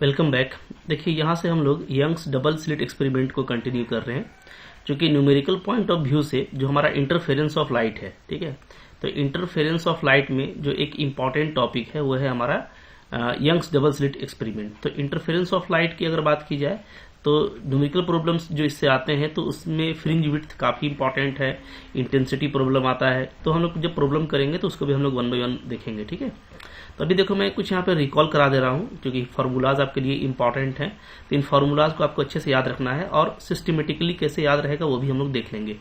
Welcome back. देखिए यहाँ से हम लोग यंग्स डबल स्लिट एक्सपेरिमेंट को कंटिन्यू कर रहे हैं, जो कि न्यूमेरिकल पॉइंट ऑफ व्यू से जो हमारा इंटरफेरेंस ऑफ लाइट है। ठीक है, तो इंटरफेरेंस ऑफ लाइट में जो एक इम्पॉर्टेंट टॉपिक है वो है हमारा यंग्स डबल स्लिट एक्सपेरिमेंट। तो इंटरफेरेंस ऑफ लाइट की अगर बात की जाए तो न्यूमेरिकल प्रॉब्लम्स जो इससे आते हैं तो उसमें फ्रिंज विड्थ काफ़ी इंपॉर्टेंट है, इंटेंसिटी प्रॉब्लम आता है। तो हम लोग जब प्रॉब्लम करेंगे तो उसको भी हम लोग वन बाय वन देखेंगे। ठीक है, तो अभी देखो मैं कुछ यहाँ पे रिकॉल करा दे रहा हूँ क्योंकि फार्मूलाज आपके लिए इंपॉर्टेंट हैं। तो इन फार्मूलाज को आपको अच्छे से याद रखना है और सिस्टमेटिकली कैसे याद रहेगा वो भी हम लोग देख लेंगे।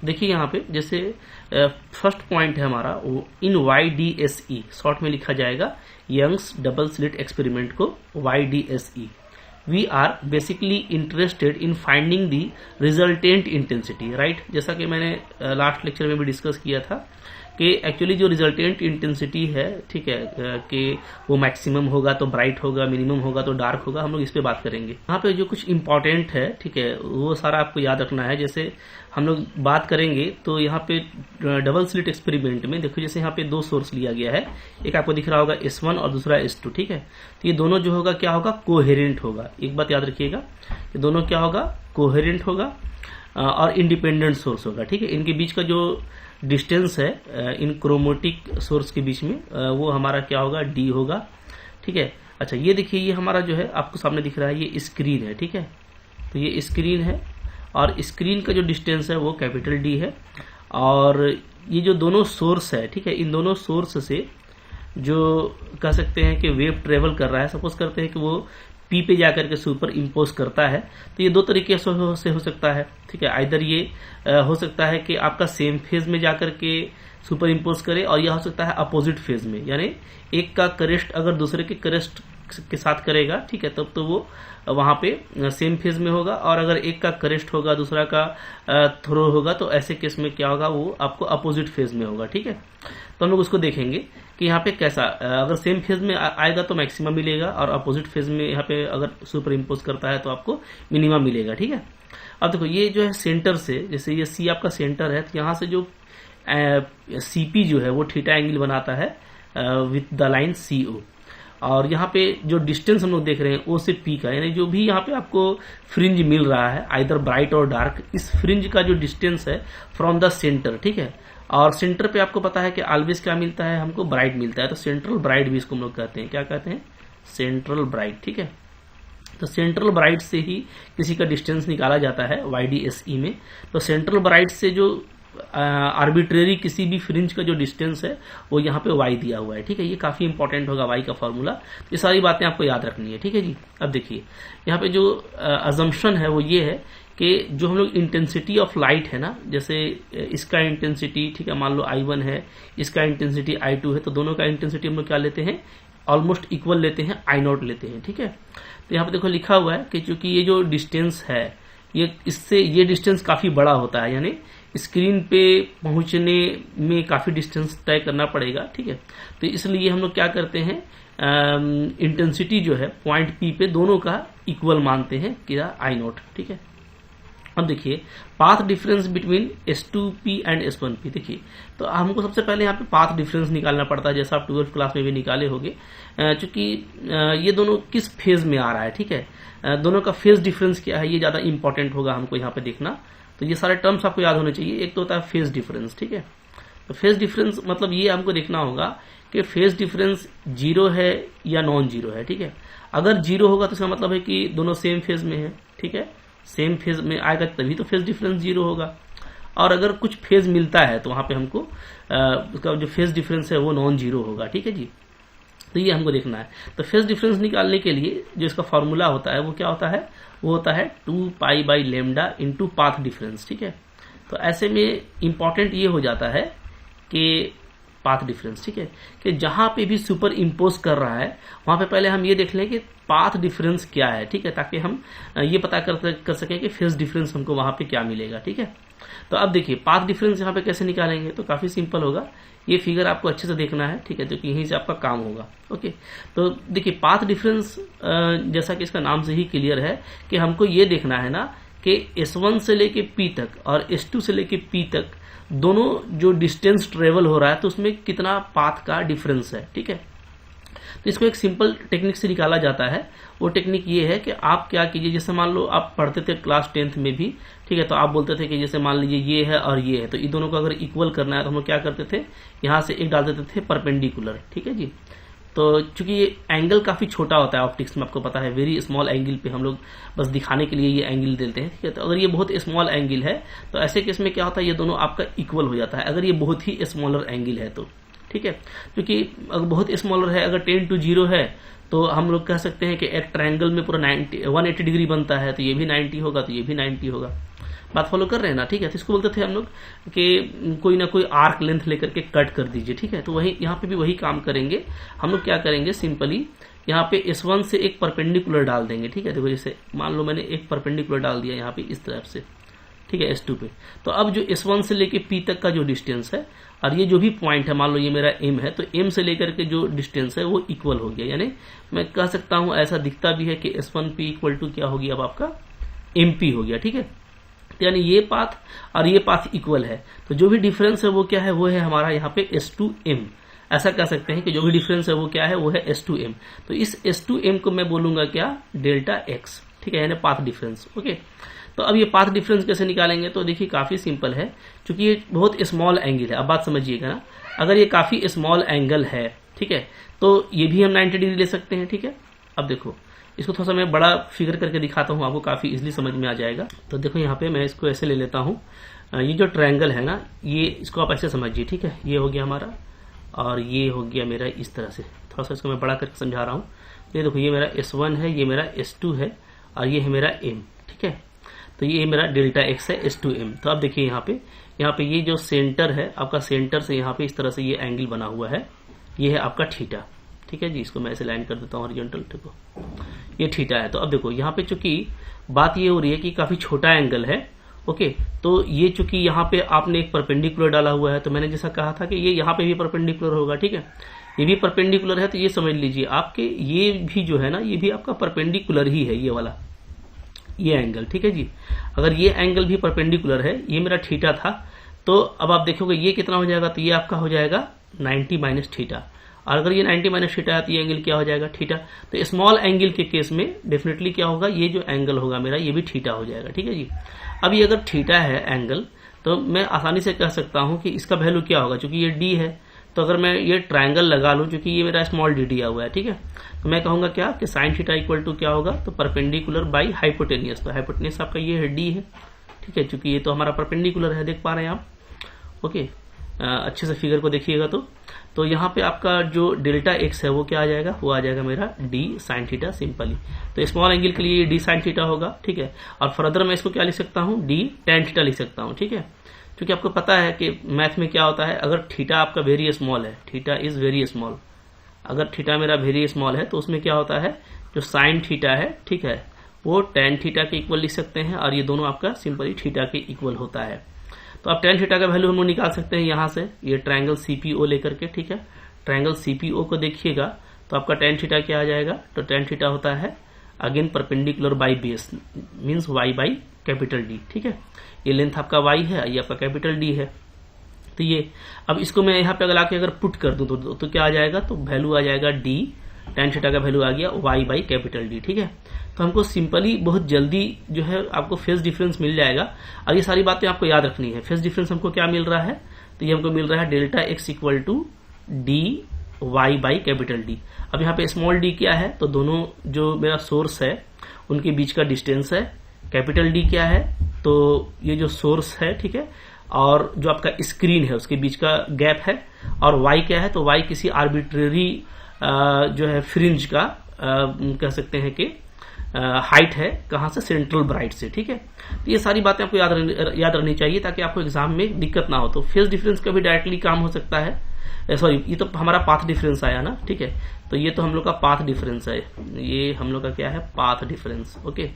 देखिए यहाँ पे जैसे फर्स्ट पॉइंट है हमारा वो इन YDSE शॉर्ट में लिखा जाएगा, यंग्स डबल स्लिट एक्सपेरिमेंट को YDSE। We are basically interested in finding the resultant intensity, right. जैसा कि मैंने लास्ट लेक्चर में भी डिस्कस किया था कि एक्चुअली जो रिजल्टेंट इंटेंसिटी है, ठीक है, कि वो मैक्सिमम होगा तो ब्राइट होगा, मिनिमम होगा तो डार्क होगा। हम लोग इस पे बात करेंगे। यहाँ पे जो कुछ इंपॉर्टेंट है, ठीक है, वो सारा आपको याद रखना है। जैसे हम लोग बात करेंगे तो यहाँ पे डबल स्लिट एक्सपेरिमेंट में देखो, जैसे यहाँ पे दो सोर्स लिया गया है, एक आपको दिख रहा होगा S1 और दूसरा S2। ठीक है, तो ये दोनों जो होगा क्या होगा, कोहेरेंट होगा। एक बात याद रखिएगा, ये दोनों क्या होगा, कोहेरेंट होगा और इंडिपेंडेंट सोर्स होगा। ठीक है, इनके बीच का जो डिस्टेंस है इन क्रोमेटिक सोर्स के बीच में वो हमारा क्या होगा, D होगा। ठीक है, अच्छा ये देखिए, ये हमारा जो है आपको सामने दिख रहा है, ये स्क्रीन है। ठीक है, तो ये स्क्रीन है और स्क्रीन का जो डिस्टेंस है वो कैपिटल D है। और ये जो दोनों सोर्स है, ठीक है, इन दोनों सोर्स से जो कह सकते हैं कि वेव ट्रेवल कर रहा है, सपोज करते हैं कि वो P पे जाकर के सुपर इम्पोज करता है, तो ये दो तरीके से हो सकता है। ठीक है, आइदर ये हो सकता है कि आपका सेम फेज में जाकर के सुपर इम्पोज करे, और यह हो सकता है अपोजिट फेज में, यानी एक का करेस्ट अगर दूसरे के करेस्ट के साथ करेगा, ठीक है, तब तो वो वहां पे सेम फेज में होगा। और अगर एक का करेस्ट होगा दूसरा का थ्रो होगा, तो ऐसे केस में क्या होगा, वो आपको अपोजिट फेज में होगा। ठीक है, तो हम लोग उसको देखेंगे कि यहाँ पे कैसा, अगर सेम फेज में आएगा तो मैक्सिमम मिलेगा, और अपोजिट फेज में यहाँ पे अगर सुपर इम्पोज करता है तो आपको मिनिमम मिलेगा। ठीक है, अब देखो ये जो है सेंटर से, जैसे ये C आपका सेंटर है, तो यहाँ से जो CP जो है वो थीटा एंगल बनाता है विथ द लाइन CO। और यहाँ पे जो डिस्टेंस हम लोग देख रहे हैं O से P का, यानी जो भी यहाँ पे आपको फ्रिंज मिल रहा है आइदर ब्राइट और डार्क, इस फ्रिंज का जो डिस्टेंस है फ्रॉम द सेंटर। ठीक है, और सेंटर पे आपको पता है कि ऑलवेज क्या मिलता है, हमको ब्राइट मिलता है। तो सेंट्रल ब्राइट भी इसको हम लोग कहते हैं, क्या कहते हैं, सेंट्रल ब्राइट। ठीक है, तो सेंट्रल ब्राइट से ही किसी का डिस्टेंस निकाला जाता है YDSE में। तो सेंट्रल ब्राइट से जो आर्बिट्रेरी किसी भी फ्रिंज का जो डिस्टेंस है वो यहाँ पे Y दिया हुआ है। ठीक है, ये काफी इंपॉर्टेंट होगा Y का फॉर्मूला। ये सारी बातें आपको याद रखनी है। ठीक है जी, अब देखिए यहाँ पे जो अजम्पशन है वो ये है कि जो हम लोग इंटेंसिटी ऑफ लाइट है ना, जैसे इसका इंटेंसिटी, ठीक है, मान लो I1 है, इसका इंटेंसिटी I2 है, तो दोनों का इंटेंसिटी हम लोग क्या लेते हैं, ऑलमोस्ट इक्वल लेते हैं, I0 लेते हैं। ठीक है, तो यहाँ पे देखो लिखा हुआ है कि चूंकि ये जो डिस्टेंस है ये इससे ये डिस्टेंस काफी बड़ा होता है, यानी स्क्रीन पे पहुंचने में काफी डिस्टेंस तय करना पड़ेगा। ठीक है, तो इसलिए हम लोग क्या करते हैं, इंटेंसिटी जो है पॉइंट P पे दोनों का इक्वल मानते हैं, क्या, I0। ठीक है, अब देखिए path difference between S2P and S1P। देखिए तो हमको सबसे पहले यहाँ पे पाथ डिफरेंस निकालना पड़ता है, जैसा आप 12th क्लास में भी निकाले होंगे, क्योंकि ये दोनों किस फेज में आ रहा है। ठीक है, दोनों का फेज डिफरेंस क्या है, ये ज्यादा इंपॉर्टेंट होगा हमको यहाँ पे देखना। तो ये सारे टर्म्स आपको याद होने चाहिए। एक तो होता है फेज डिफरेंस। ठीक है, तो फेज डिफरेंस मतलब ये हमको देखना होगा कि फेज डिफरेंस 0 है या नॉन जीरो है। ठीक है, अगर 0 होगा तो इसका मतलब है कि दोनों सेम फेज में है। ठीक है, सेम फेज में आएगा तभी तो फेज डिफरेंस 0 होगा। और अगर कुछ फेज मिलता है तो वहां पे हमको उसका जो फेज डिफरेंस है वो नॉन जीरो होगा। ठीक है जी, तो ये हमको देखना है। तो फेज डिफरेंस निकालने के लिए जो इसका फॉर्मूला होता है वो क्या होता है, वो होता है 2π/λ इंटू पाथ डिफरेंस। ठीक है, तो ऐसे में इंपॉर्टेंट ये हो जाता है कि पाथ डिफरेंस, ठीक है, कि जहां पे भी सुपर इम्पोज कर रहा है वहां पे पहले हम ये देख लें कि पाथ डिफरेंस क्या है। ठीक है, ताकि हम ये पता कर सकें कि फेज डिफरेंस हमको वहां पे क्या मिलेगा। ठीक है, तो अब देखिए पाथ डिफरेंस यहाँ पे कैसे निकालेंगे, तो काफी सिंपल होगा। ये फिगर आपको अच्छे से देखना है। ठीक है, तो यहीं से आपका काम होगा। ओके, तो देखिए पाथ डिफरेंस जैसा कि इसका नाम से ही क्लियर है कि हमको ये देखना है ना कि S1 से लेके P तक और S2 से लेके P तक दोनों जो डिस्टेंस ट्रेवल हो रहा है तो उसमें कितना पाथ का डिफरेंस है। ठीक है, तो इसको एक सिंपल टेक्निक से निकाला जाता है। वो टेक्निक ये है कि आप क्या कीजिए, जैसे मान लो आप पढ़ते थे क्लास 10th में भी, ठीक है, तो आप बोलते थे कि जैसे मान लीजिए ये है और ये है, तो इन दोनों को अगर इक्वल करना है तो हम लोग क्या करते थे, यहाँ से एक डाल देते थे परपेंडिकुलर, ठीक है जी। तो चूंकि ये एंगल काफी छोटा होता है ऑप्टिक्स में, आपको पता है, वेरी स्मॉल एंगल पे हम लोग बस दिखाने के लिए ये एंगल देते हैं, ठीक है। तो अगर ये बहुत स्मॉल एंगल है तो ऐसे केस में क्या होता है, ये दोनों आपका इक्वल हो जाता है, अगर ये बहुत ही स्मॉलर एंगल है तो, ठीक है। क्योंकि अगर बहुत स्मॉलर है, अगर 10 to 0 है, तो हम लोग कह सकते हैं कि एक ट्रायंगल में पूरा 180 डिग्री बनता है, तो ये भी 90 होगा, तो ये भी 90 होगा। बात फॉलो कर रहे हैं ना, ठीक है। तो इसको बोलते थे हम लोग कि कोई ना कोई आर्क लेंथ लेकर के कट कर दीजिए, ठीक है। तो वही यहाँ पे भी वही काम करेंगे हम लोग। क्या करेंगे, सिंपली यहाँ पे S1 से एक परपेंडिकुलर डाल देंगे, ठीक है। देखो जैसे मान लो मैंने एक परपेंडिकुलर डाल दिया यहाँ पे इस तरफ से, ठीक है, S2 पे। तो अब जो S1 से लेके P तक का जो डिस्टेंस है, और ये जो भी पॉइंट है, मान लो ये मेरा M है, तो M से लेकर के जो डिस्टेंस है वो इक्वल हो गया। यानी मैं कह सकता हूं, ऐसा दिखता भी है कि S1P इक्वल टू क्या हो गया, अब आपका MP हो गया, ठीक है। यानी ये पाथ और ये पाथ इक्वल है, तो जो भी डिफरेंस है वो क्या है, वो है हमारा यहाँ पे S2M। ऐसा कह सकते हैं कि जो भी डिफरेंस है वो क्या है, वो है S2M। तो इस S2M को मैं बोलूंगा क्या, डेल्टा X, ठीक है, यानी पाथ डिफरेंस। ओके, तो अब ये पाथ डिफरेंस कैसे निकालेंगे, तो देखिए काफी सिंपल है, क्योंकि ये बहुत स्मॉल एंगल है। अब बात समझिएगा ना, अगर ये काफी स्मॉल एंगल है, ठीक है, तो ये भी हम 90 डिग्री ले सकते हैं, ठीक है। अब देखो इसको थोड़ा सा मैं बड़ा फिगर करके दिखाता हूं, आपको काफी इजीली समझ में आ जाएगा। तो देखो यहाँ पे मैं इसको ऐसे ले लेता हूँ, ये जो ट्रायंगल है ना, ये इसको आप ऐसे समझिए, ठीक है। ये हो गया हमारा और ये हो गया मेरा इस तरह से, थोड़ा सा इसको मैं बड़ा करके समझा रहा हूँ। ये देखो, ये मेरा S1 है, ये मेरा S2 है और ये है मेरा M, ठीक है। तो ये मेरा डेल्टा X है, S2M। तो अब देखिए यहाँ पे ये जो सेंटर है आपका, सेंटर से यहाँ पे इस तरह से ये एंगल बना हुआ है, ये है आपका थीटा, ठीक है जी। इसको मैं ऐसे लाइन कर देता हूँ हॉरिजॉन्टल, देखो ये थीटा है। तो अब देखो यहाँ पे चूंकि बात ये हो रही है कि काफी छोटा एंगल है, ओके, तो ये चूंकि यहाँ पे आपने एक परपेंडिकुलर डाला हुआ है, तो मैंने जैसा कहा था कि ये यहाँ पे भी परपेंडिकुलर होगा, ठीक है, ये भी परपेंडिकुलर है। तो ये समझ लीजिए आपके ये भी जो है ना, ये भी आपका परपेंडिकुलर ही है, ये वाला ये एंगल, ठीक है जी। अगर ये एंगल भी परपेंडिकुलर है, ये मेरा थीटा था, तो अब आप देखोगे ये कितना हो जाएगा, तो ये आपका हो जाएगा 90 माइनस थीटा। और अगर ये 90 माइनस थीटा है तो ये एंगल क्या हो जाएगा, थीटा। तो स्मॉल एंगल के केस में डेफिनेटली क्या होगा, ये जो एंगल होगा मेरा, ये भी थीटा हो जाएगा, ठीक है जी। अब ये अगर थीटा है एंगल, तो मैं आसानी से कह सकता हूं कि इसका वैल्यू क्या होगा, क्योंकि ये d है। तो अगर मैं ये ट्रायंगल लगा लूं, क्योंकि ये मेरा स्मॉल d दिया हुआ है, ठीक है, तो मैं कहूंगा क्या कि साइन थीटा इक्वल टू क्या होगा, तो परपेंडिकुलर बाई हाइपोटेनियस। तो हाइपोटेनियस आपका ये है d है, ठीक है, क्योंकि ये तो हमारा परपेंडिकुलर है, देख पा रहे हैं आप। ओके, अच्छे से फिगर को देखिएगा तो यहाँ पे आपका जो डेल्टा X है वो क्या आ जाएगा, वो आ जाएगा मेरा d साइन थीटा सिंपली। तो स्मॉल एंगल के लिए d साइन थीटा होगा, ठीक है। और फर्दर मैं इसको क्या लिख सकता हूँ, d tan थीटा लिख सकता हूँ, ठीक है। क्योंकि आपको पता है कि मैथ में क्या होता है, अगर थीटा आपका वेरी स्मॉल है, थीटा इज वेरी स्मॉल, अगर थीटा मेरा वेरी स्मॉल है तो उसमें क्या होता है, जो साइन थीटा है, ठीक है, वो tan थीटा के इक्वल लिख सकते हैं, और ये दोनों आपका सिंपली थीटा के इक्वल होता है। तो अब tan थीटा का वैल्यू हम लोग निकाल सकते हैं यहाँ से, ये ट्रायंगल CPO लेकर के, ठीक है। ट्रायंगल CPO को देखिएगा तो आपका tan थीटा क्या आ जाएगा, तो tan थीटा होता है again perpendicular by base, means y by capital D, ठीक है। ये लेंथ आपका y है, ये आपका कैपिटल D है। तो ये अब इसको मैं यहाँ पे अगर आके अगर पुट कर दूं तो क्या आ जाएगा, तो वैल्यू आ जाएगा d, tan थीटा का वैल्यू आ गया y बाई कैपिटल D, ठीक है। तो हमको सिंपली बहुत जल्दी जो है आपको फेज डिफरेंस मिल जाएगा। और ये सारी बातें आपको याद रखनी है। फेज डिफरेंस हमको क्या मिल रहा है, तो ये हमको मिल रहा है delta X equal to D Y by capital D। अब यहाँ पे स्मॉल d क्या है, तो दोनों जो मेरा सोर्स है उनके बीच का डिस्टेंस है। कैपिटल D क्या है, तो ये जो सोर्स है, ठीक है, और जो आपका स्क्रीन है उसके बीच का गैप है। और y क्या है, तो y किसी आर्बिट्रेरी जो है फ्रिंज का कह सकते हैं कि हाइट है, कहां से, सेंट्रल ब्राइट से, ठीक है। तो ये सारी बातें आपको याद रखनी चाहिए ताकि आपको एग्जाम में दिक्कत ना हो। तो फेज डिफरेंस का भी डायरेक्टली काम हो सकता है, सॉरी ये तो हमारा पाथ डिफरेंस आया ना, ठीक है। तो ये तो हम लोग का पाथ डिफरेंस है, ये हम लोग का क्या है, पाथ डिफरेंस। ओके,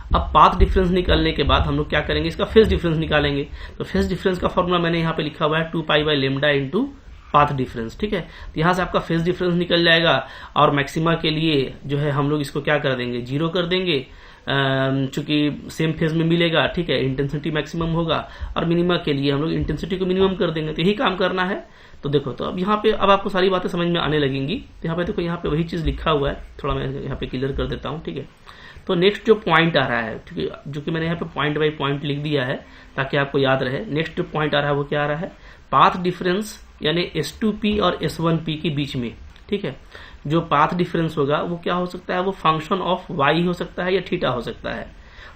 अब पाथ डिफरेंस निकालने के बाद हम लोग क्या करेंगे, इसका फेज डिफरेंस निकालेंगे। तो फेज डिफरेंस का फॉर्मूला मैंने यहाँ पे लिखा हुआ है 2 pi by lambda into path difference, ठीक है। तो यहाँ से आपका फेज डिफरेंस निकल जाएगा और मैक्सिमा के लिए जो है हम लोग इसको क्या कर देंगे, 0 कर देंगे, चूंकि सेम फेज में मिलेगा, ठीक है, इंटेंसिटी मैक्सिमम होगा, और मिनिमा के लिए हम लोग इंटेंसिटी को मिनिमम कर देंगे। तो यही काम करना है। तो देखो, तो अब यहाँ पे अब आपको सारी बातें समझ में आने लगेंगी। तो यहाँ पे देखो, यहाँ पे वही चीज लिखा हुआ है, थोड़ा मैं यहाँ पे क्लियर कर देता हूँ, ठीक है। तो नेक्स्ट जो पॉइंट आ रहा है, जो कि मैंने यहाँ पे पॉइंट बाई पॉइंट लिख दिया है ताकि आपको याद रहे। नेक्स्ट जो पॉइंट आ रहा है वो क्या आ रहा है, पाथ डिफरेंस यानी S2P और S1P के बीच में, ठीक है, जो पाथ डिफरेंस होगा वो क्या हो सकता है, वो फंक्शन ऑफ y हो सकता है या थीटा हो सकता है।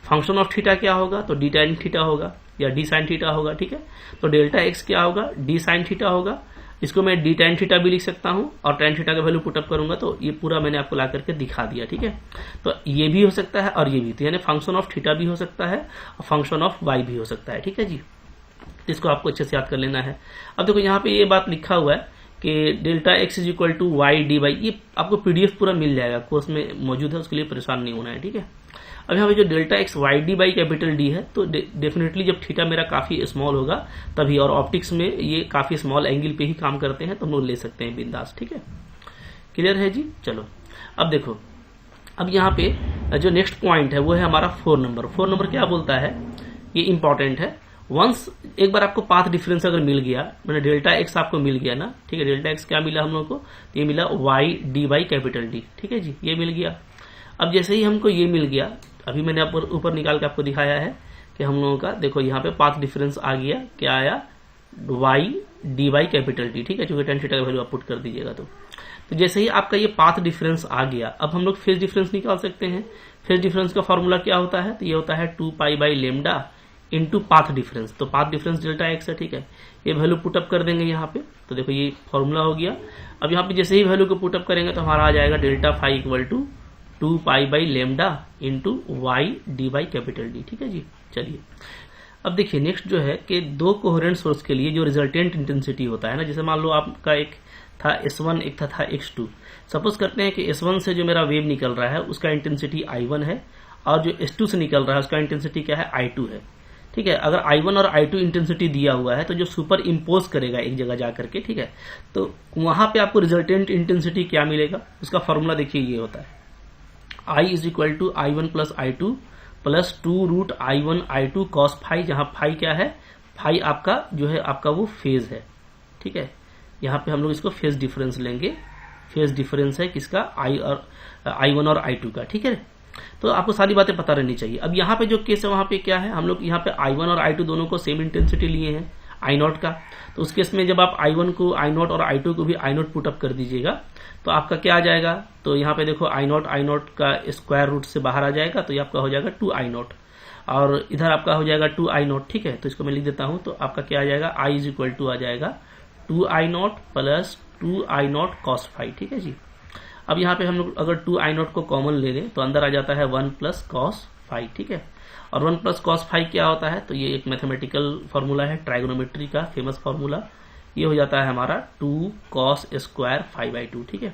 फंक्शन ऑफ थीटा क्या होगा, तो d tan थीटा होगा या d sin थीटा होगा, ठीक है। तो डेल्टा x क्या होगा, d sin थीटा होगा। इसको मैं d tan थीटा भी लिख सकता हूं और tan थीटा का वैल्यू पुटअप करूंगा तो ये पूरा मैंने आपको ला करके दिखा दिया, ठीक है। तो ये भी हो सकता है और ये भी, तो यानी फंक्शन ऑफ थीटा भी हो सकता है और फंक्शन ऑफ y भी हो सकता है, ठीक है जी। तो इसको आपको अच्छे से याद कर लेना है। अब देखो, यहाँ पे ये बात लिखा हुआ है कि delta x is equal to Y D by, ये आपको पीडीएफ पूरा मिल जाएगा, कोर्स में मौजूद है, उसके लिए परेशान नहीं होना है, ठीक है। अब यहाँ पे जो delta x Y D by capital D है, तो डेफिनेटली जब थीटा मेरा काफी स्मॉल होगा तभी, और ऑप्टिक्स में ये काफी स्मॉल एंगल पे ही काम करते हैं, तो हम लोग ले सकते हैं बिंदास, ठीक है। क्लियर है जी। चलो अब देखो, अब यहाँ पे जो नेक्स्ट पॉइंट है वो है हमारा 4 नंबर। 4 नंबर क्या बोलता है, ये इंपॉर्टेंट है। वंस एक बार आपको पाथ डिफरेंस अगर मिल गया, मैंने डेल्टा एक्स आपको मिल गया ना, ठीक है, डेल्टा एक्स क्या मिला हम लोग को, ये मिला Y D by capital D, ठीक है जी, ये मिल गया। अब जैसे ही हमको ये मिल गया, अभी मैंने ऊपर निकाल के आपको दिखाया है कि हम लोगों का देखो यहाँ पे पाथ डिफरेंस आ गया, क्या आया, Y D by capital D, ठीक है, चूंकि tan थीटा का वैल्यू आप पुट कर दीजिएगा। तो जैसे ही आपका ये पाथ डिफरेंस आ गया, अब हम लोग फेज डिफरेंस निकाल सकते हैं। फेज डिफरेंस का फॉर्मूला क्या होता है, तो ये होता है 2 pi by lambda into path difference. तो पाथ डिफरेंस डेल्टा एक्स है, ठीक है, ये वैल्यू पुटअप कर देंगे यहाँ पे। तो देखो ये फॉर्मूला हो गया। अब यहाँ पे जैसे ही वैल्यू को पुटअप करेंगे तो हमारा आ जाएगा delta phi equal to 2 pi by lambda into Y D by capital D, ठीक है जी। चलिए अब देखिए, नेक्स्ट जो है कि दो कोहेरेंट सोर्स के लिए जो रिजल्टेंट इंटेंसिटी होता है ना, जैसे मान लो आपका एक था S1, एक था X2। सपोज करते हैं कि S1 से जो मेरा वेव निकल रहा है उसका इंटेंसिटी I1 है, और जो S2 से निकल रहा है उसका इंटेंसिटी क्या है, I2 है, ठीक है। अगर I1 और I2 इंटेंसिटी दिया हुआ है तो जो सुपर इम्पोज करेगा एक जगह जाकर के, ठीक है, तो वहां पे आपको रिजल्टेंट इंटेंसिटी क्या मिलेगा, उसका फॉर्मूला देखिए ये होता है, I is equal to I1 plus I2 plus 2 root I1 I2 cos phi, जहां फाई क्या है, फाई आपका जो है आपका वो फेज है, ठीक है। यहाँ पे हम लोग इसको फेज डिफरेंस लेंगे। फेज डिफरेंस है किसका, I1 और I2 का, ठीक है। तो आपको सारी बातें पता रहनी चाहिए। अब यहाँ पे जो केस है वहां पे क्या है, हम लोग यहाँ पे I1 और I2 दोनों को सेम इंटेंसिटी लिए हैं I0 का। तो उस केस में जब आप I1 को I0 और I2 को भी I0 पुटअप कर दीजिएगा तो आपका क्या आ जाएगा, तो यहाँ पे देखो I0 का स्क्वायर रूट से बाहर आ जाएगा, तो ये आपका हो जाएगा 2I0, और इधर आपका हो जाएगा 2I0, ठीक है। तो इसको मैं लिख देता हूं, तो आपका क्या आ जाएगा, I इज इक्वल टू आ जाएगा 2I0 plus 2I0 cos phi, ठीक है जी। अब यहाँ पे हम लोग अगर 2I0 को कॉमन ले लें तो अंदर आ जाता है 1 प्लस कॉस फाई, ठीक है। और 1 प्लस कॉस फाई क्या होता है, तो ये एक मैथमेटिकल फॉर्मूला है, ट्राइगोनोमेट्री का फेमस फॉर्मूला। ये हो जाता है हमारा 2 कॉस स्क्वायर फाई बाई 2, ठीक है।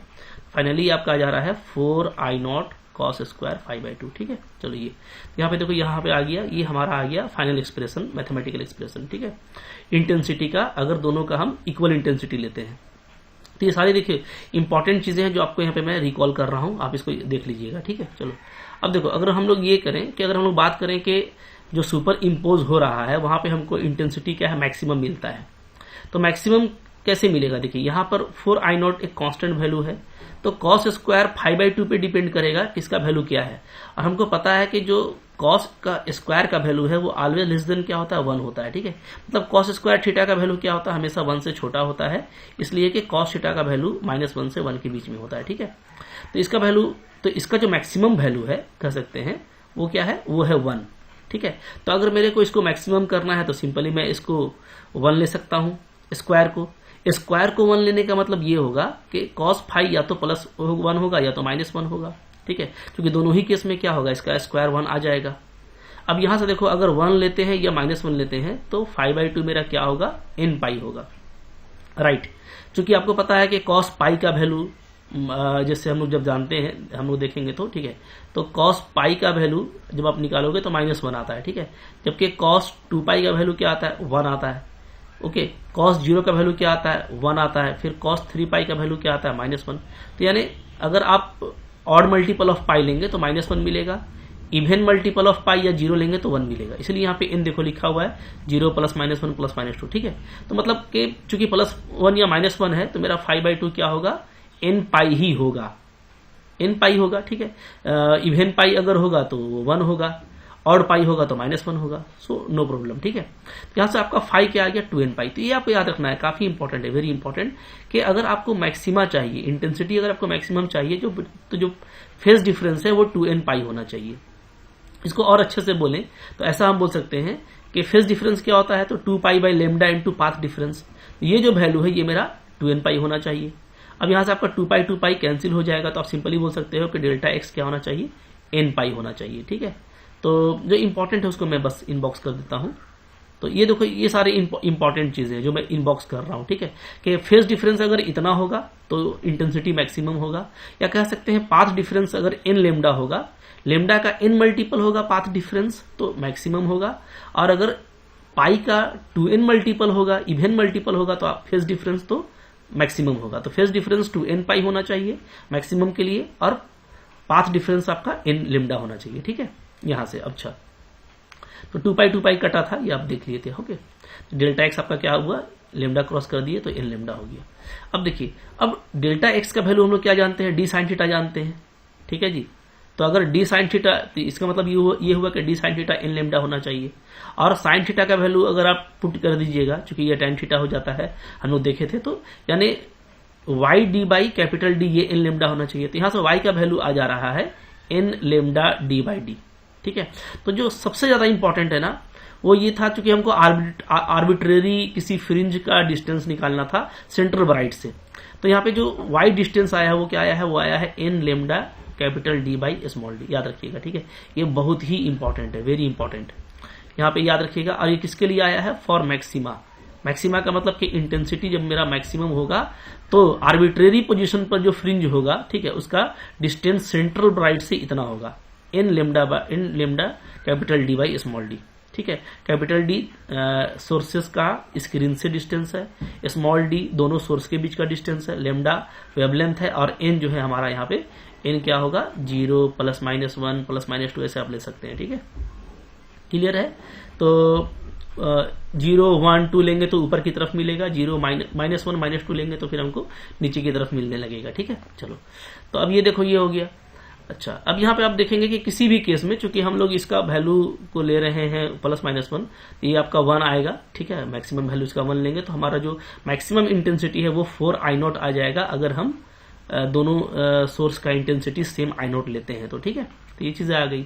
फाइनली आपका आ जा रहा है 4I0 cos square phi by 2, ठीक है। चलो ये यहाँ पे देखो, यहाँ पे आ गया, ये हमारा आ गया फाइनल एक्सप्रेशन, मैथमेटिकल एक्सप्रेशन, ठीक है, इंटेंसिटी का, अगर दोनों का हम इक्वल इंटेंसिटी लेते हैं। तो ये सारी देखिए इंपॉर्टेंट चीजें हैं जो आपको यहाँ पे मैं रिकॉल कर रहा हूँ, आप इसको देख लीजिएगा, ठीक है। चलो अब देखो, अगर हम लोग ये करें कि अगर हम लोग बात करें कि जो सुपर इम्पोज हो रहा है वहां पे हमको इंटेंसिटी क्या है, मैक्सिमम मिलता है। तो मैक्सिमम कैसे मिलेगा, देखिए यहाँ पर 4I0 एक कांस्टेंट वैल्यू है, तो कॉस स्क्वायर फाई बाई 2 पे डिपेंड करेगा किसका वैल्यू क्या है। और हमको पता है कि जो कॉस का स्क्वायर का वैल्यू है वो ऑलवेज लेस देन क्या होता है, 1 होता है, ठीक है। मतलब कॉस स्क्वायर थीटा का वैल्यू क्या होता है, हमेशा 1 से छोटा होता है, इसलिए कि कॉस थीटा का वैल्यू -1 से 1 के बीच में होता है, ठीक है। तो इसका वैल्यू, तो इसका जो मैक्सिमम वैल्यू है कह सकते हैं वो क्या है, वो है 1, ठीक है। तो अगर मेरे को इसको मैक्सिमम करना है तो सिंपली मैं इसको 1 ले सकता हूं, स्क्वायर को 1 लेने का मतलब ये होगा कि कॉस फाई या तो +1 होगा या तो -1 होगा, ठीक है, क्योंकि दोनों ही केस में क्या होगा, इसका स्क्वायर 1 आ जाएगा। अब यहां से देखो, अगर 1 लेते हैं या -1 लेते हैं तो 5/2 मेरा क्या होगा, n पाई होगा, राइट। क्योंकि आपको पता है कि कॉस पाई का वैल्यू, जैसे हम लोग जब जानते हैं, हम लोग देखेंगे तो, ठीक है, तो कॉस पाई का वैल्यू जब आप निकालोगे तो -1 आता है, ठीक है, जबकि कॉस 2 पाई का वैल्यू क्या आता है, 1 आता है, ओके। cos 0 का वैल्यू क्या आता है, 1 आता है। फिर cos 3 पाई का वैल्यू क्या आता है, -1। तो यानी अगर आप ऑड मल्टीपल ऑफ पाई लेंगे तो -1 मिलेगा, इवन मल्टीपल ऑफ पाई या 0 लेंगे तो 1 मिलेगा। इसलिए यहाँ पे n देखो लिखा हुआ है 0 +, -1 + -2, ठीक है। तो मतलब कि चूंकि +1 या -1 है तो मेरा 5/2 क्या होगा, n पाई ही होगा, n पाई होगा, ठीक है। इवन पाई अगर होगा तो 1 होगा, ऑड पाई होगा तो -1 होगा। सो नो प्रॉब्लम, ठीक है। तो यहाँ से आपका फाई क्या आ गया, 2n पाई। तो ये आपको याद रखना है, काफी इंपॉर्टेंट है, वेरी इंपॉर्टेंट, कि अगर आपको मैक्सिमा चाहिए, इंटेंसिटी अगर आपको मैक्सिमम चाहिए, जो फेज डिफरेंस है वो 2n पाई होना चाहिए। इसको और अच्छे से बोलें तो ऐसा हम बोल सकते हैं कि फेज डिफरेंस क्या होता है, तो 2 pi by lambda into path difference. ये जो वैल्यू है ये मेरा 2n पाई होना चाहिए। अब यहां से आपका 2 पाई कैंसिल हो जाएगा, तो आप सिंपली बोल सकते हो कि डेल्टा एक्स क्या होना चाहिए, n पाई होना चाहिए, ठीक है। तो जो इंपॉर्टेंट है उसको मैं बस इनबॉक्स कर देता हूं। तो ये देखो, ये सारे इंपॉर्टेंट चीजें हैं जो मैं इनबॉक्स कर रहा हूं, ठीक है। कि फेज डिफरेंस अगर इतना होगा तो इंटेंसिटी मैक्सिमम होगा, या कह सकते हैं पाथ डिफरेंस अगर n लेमडा होगा, लेमडा का n मल्टीपल होगा पाथ डिफरेंस तो मैक्सिमम होगा, और अगर पाई का 2n मल्टीपल होगा, इवन मल्टीपल होगा तो फेज डिफरेंस तो मैक्सिमम होगा। तो फेज डिफरेंस 2n पाई होना चाहिए मैक्सिमम के लिए, और पाथ डिफरेंस आपका n लेमडा होना चाहिए, ठीक है। यहां से अच्छा, तो 2 पाई कटा था, ये आप देख लिए थे, ओके। तो डेल्टा एक्स आपका क्या हुआ, लेमडा क्रॉस कर दिए तो n लेमडा हो गया। अब देखिए, अब डेल्टा एक्स का वैल्यू हम लोग क्या जानते हैं, डी साइन थीटा जानते हैं, ठीक है जी। तो अगर डी साइन थीटा, तो इसका मतलब ये हुआ कि D sine theta n lambda होना चाहिए, और साइन थीटा का वैल्यू अगर आप पुट कर दीजिएगा, चूंकि ये tan थीटा हो जाता है, हम लोग देखे थे, तो यानी Y D by capital D, ये n लेमडा होना चाहिए। तो यहां से y का वैल्यू आ जा रहा है n lambda D by D, ठीक है। तो जो सबसे ज्यादा इंपॉर्टेंट है ना, वो ये था, चूंकि हमको आर्बिट्रेरी किसी फ्रिंज का डिस्टेंस निकालना था सेंट्रल ब्राइट से। तो यहाँ पे जो y डिस्टेंस आया है वो क्या आया है, वो आया है n lambda capital D by small D, याद रखिएगा, ठीक है। ये बहुत ही इंपॉर्टेंट है, वेरी इंपॉर्टेंट, यहाँ पे याद रखिएगा। और ये किसके लिए आया है, फॉर मैक्सिमा। मैक्सिमा का मतलब कि इंटेंसिटी जब मेरा मैक्सिमम होगा तो आर्बिट्रेरी पोजीशन पर जो फ्रिंज होगा, ठीक है, उसका डिस्टेंस सेंट्रल ब्राइट से इतना होगा, n lambda capital D by small D, ठीक है। कैपिटल डी सोर्सेस का स्क्रीन से डिस्टेंस है, स्मॉल डी दोनों सोर्स के बीच का डिस्टेंस है, लेमडा वेवलेंथ है, और n जो है हमारा यहाँ पे n क्या होगा, 0 +, -1 + -2 ऐसे आप ले सकते हैं, ठीक है। क्लियर है। तो 0 1 2 लेंगे तो ऊपर की तरफ मिलेगा, 0 -1 -2 लेंगे तो फिर हमको नीचे की तरफ मिलने लगेगा, ठीक है। चलो, तो अब ये देखो, ये हो गया। अच्छा, अब यहाँ पे आप देखेंगे कि किसी भी केस में चूंकि हम लोग इसका वैल्यू को ले रहे हैं +, -1, ये आपका 1 आएगा, ठीक है। मैक्सिमम वैल्यू इसका 1 लेंगे तो हमारा जो मैक्सिमम इंटेंसिटी है वो 4I0 आ जाएगा, अगर हम दोनों सोर्स का इंटेंसिटी सेम I0 लेते हैं तो, ठीक है। तो ये चीजें आ गई।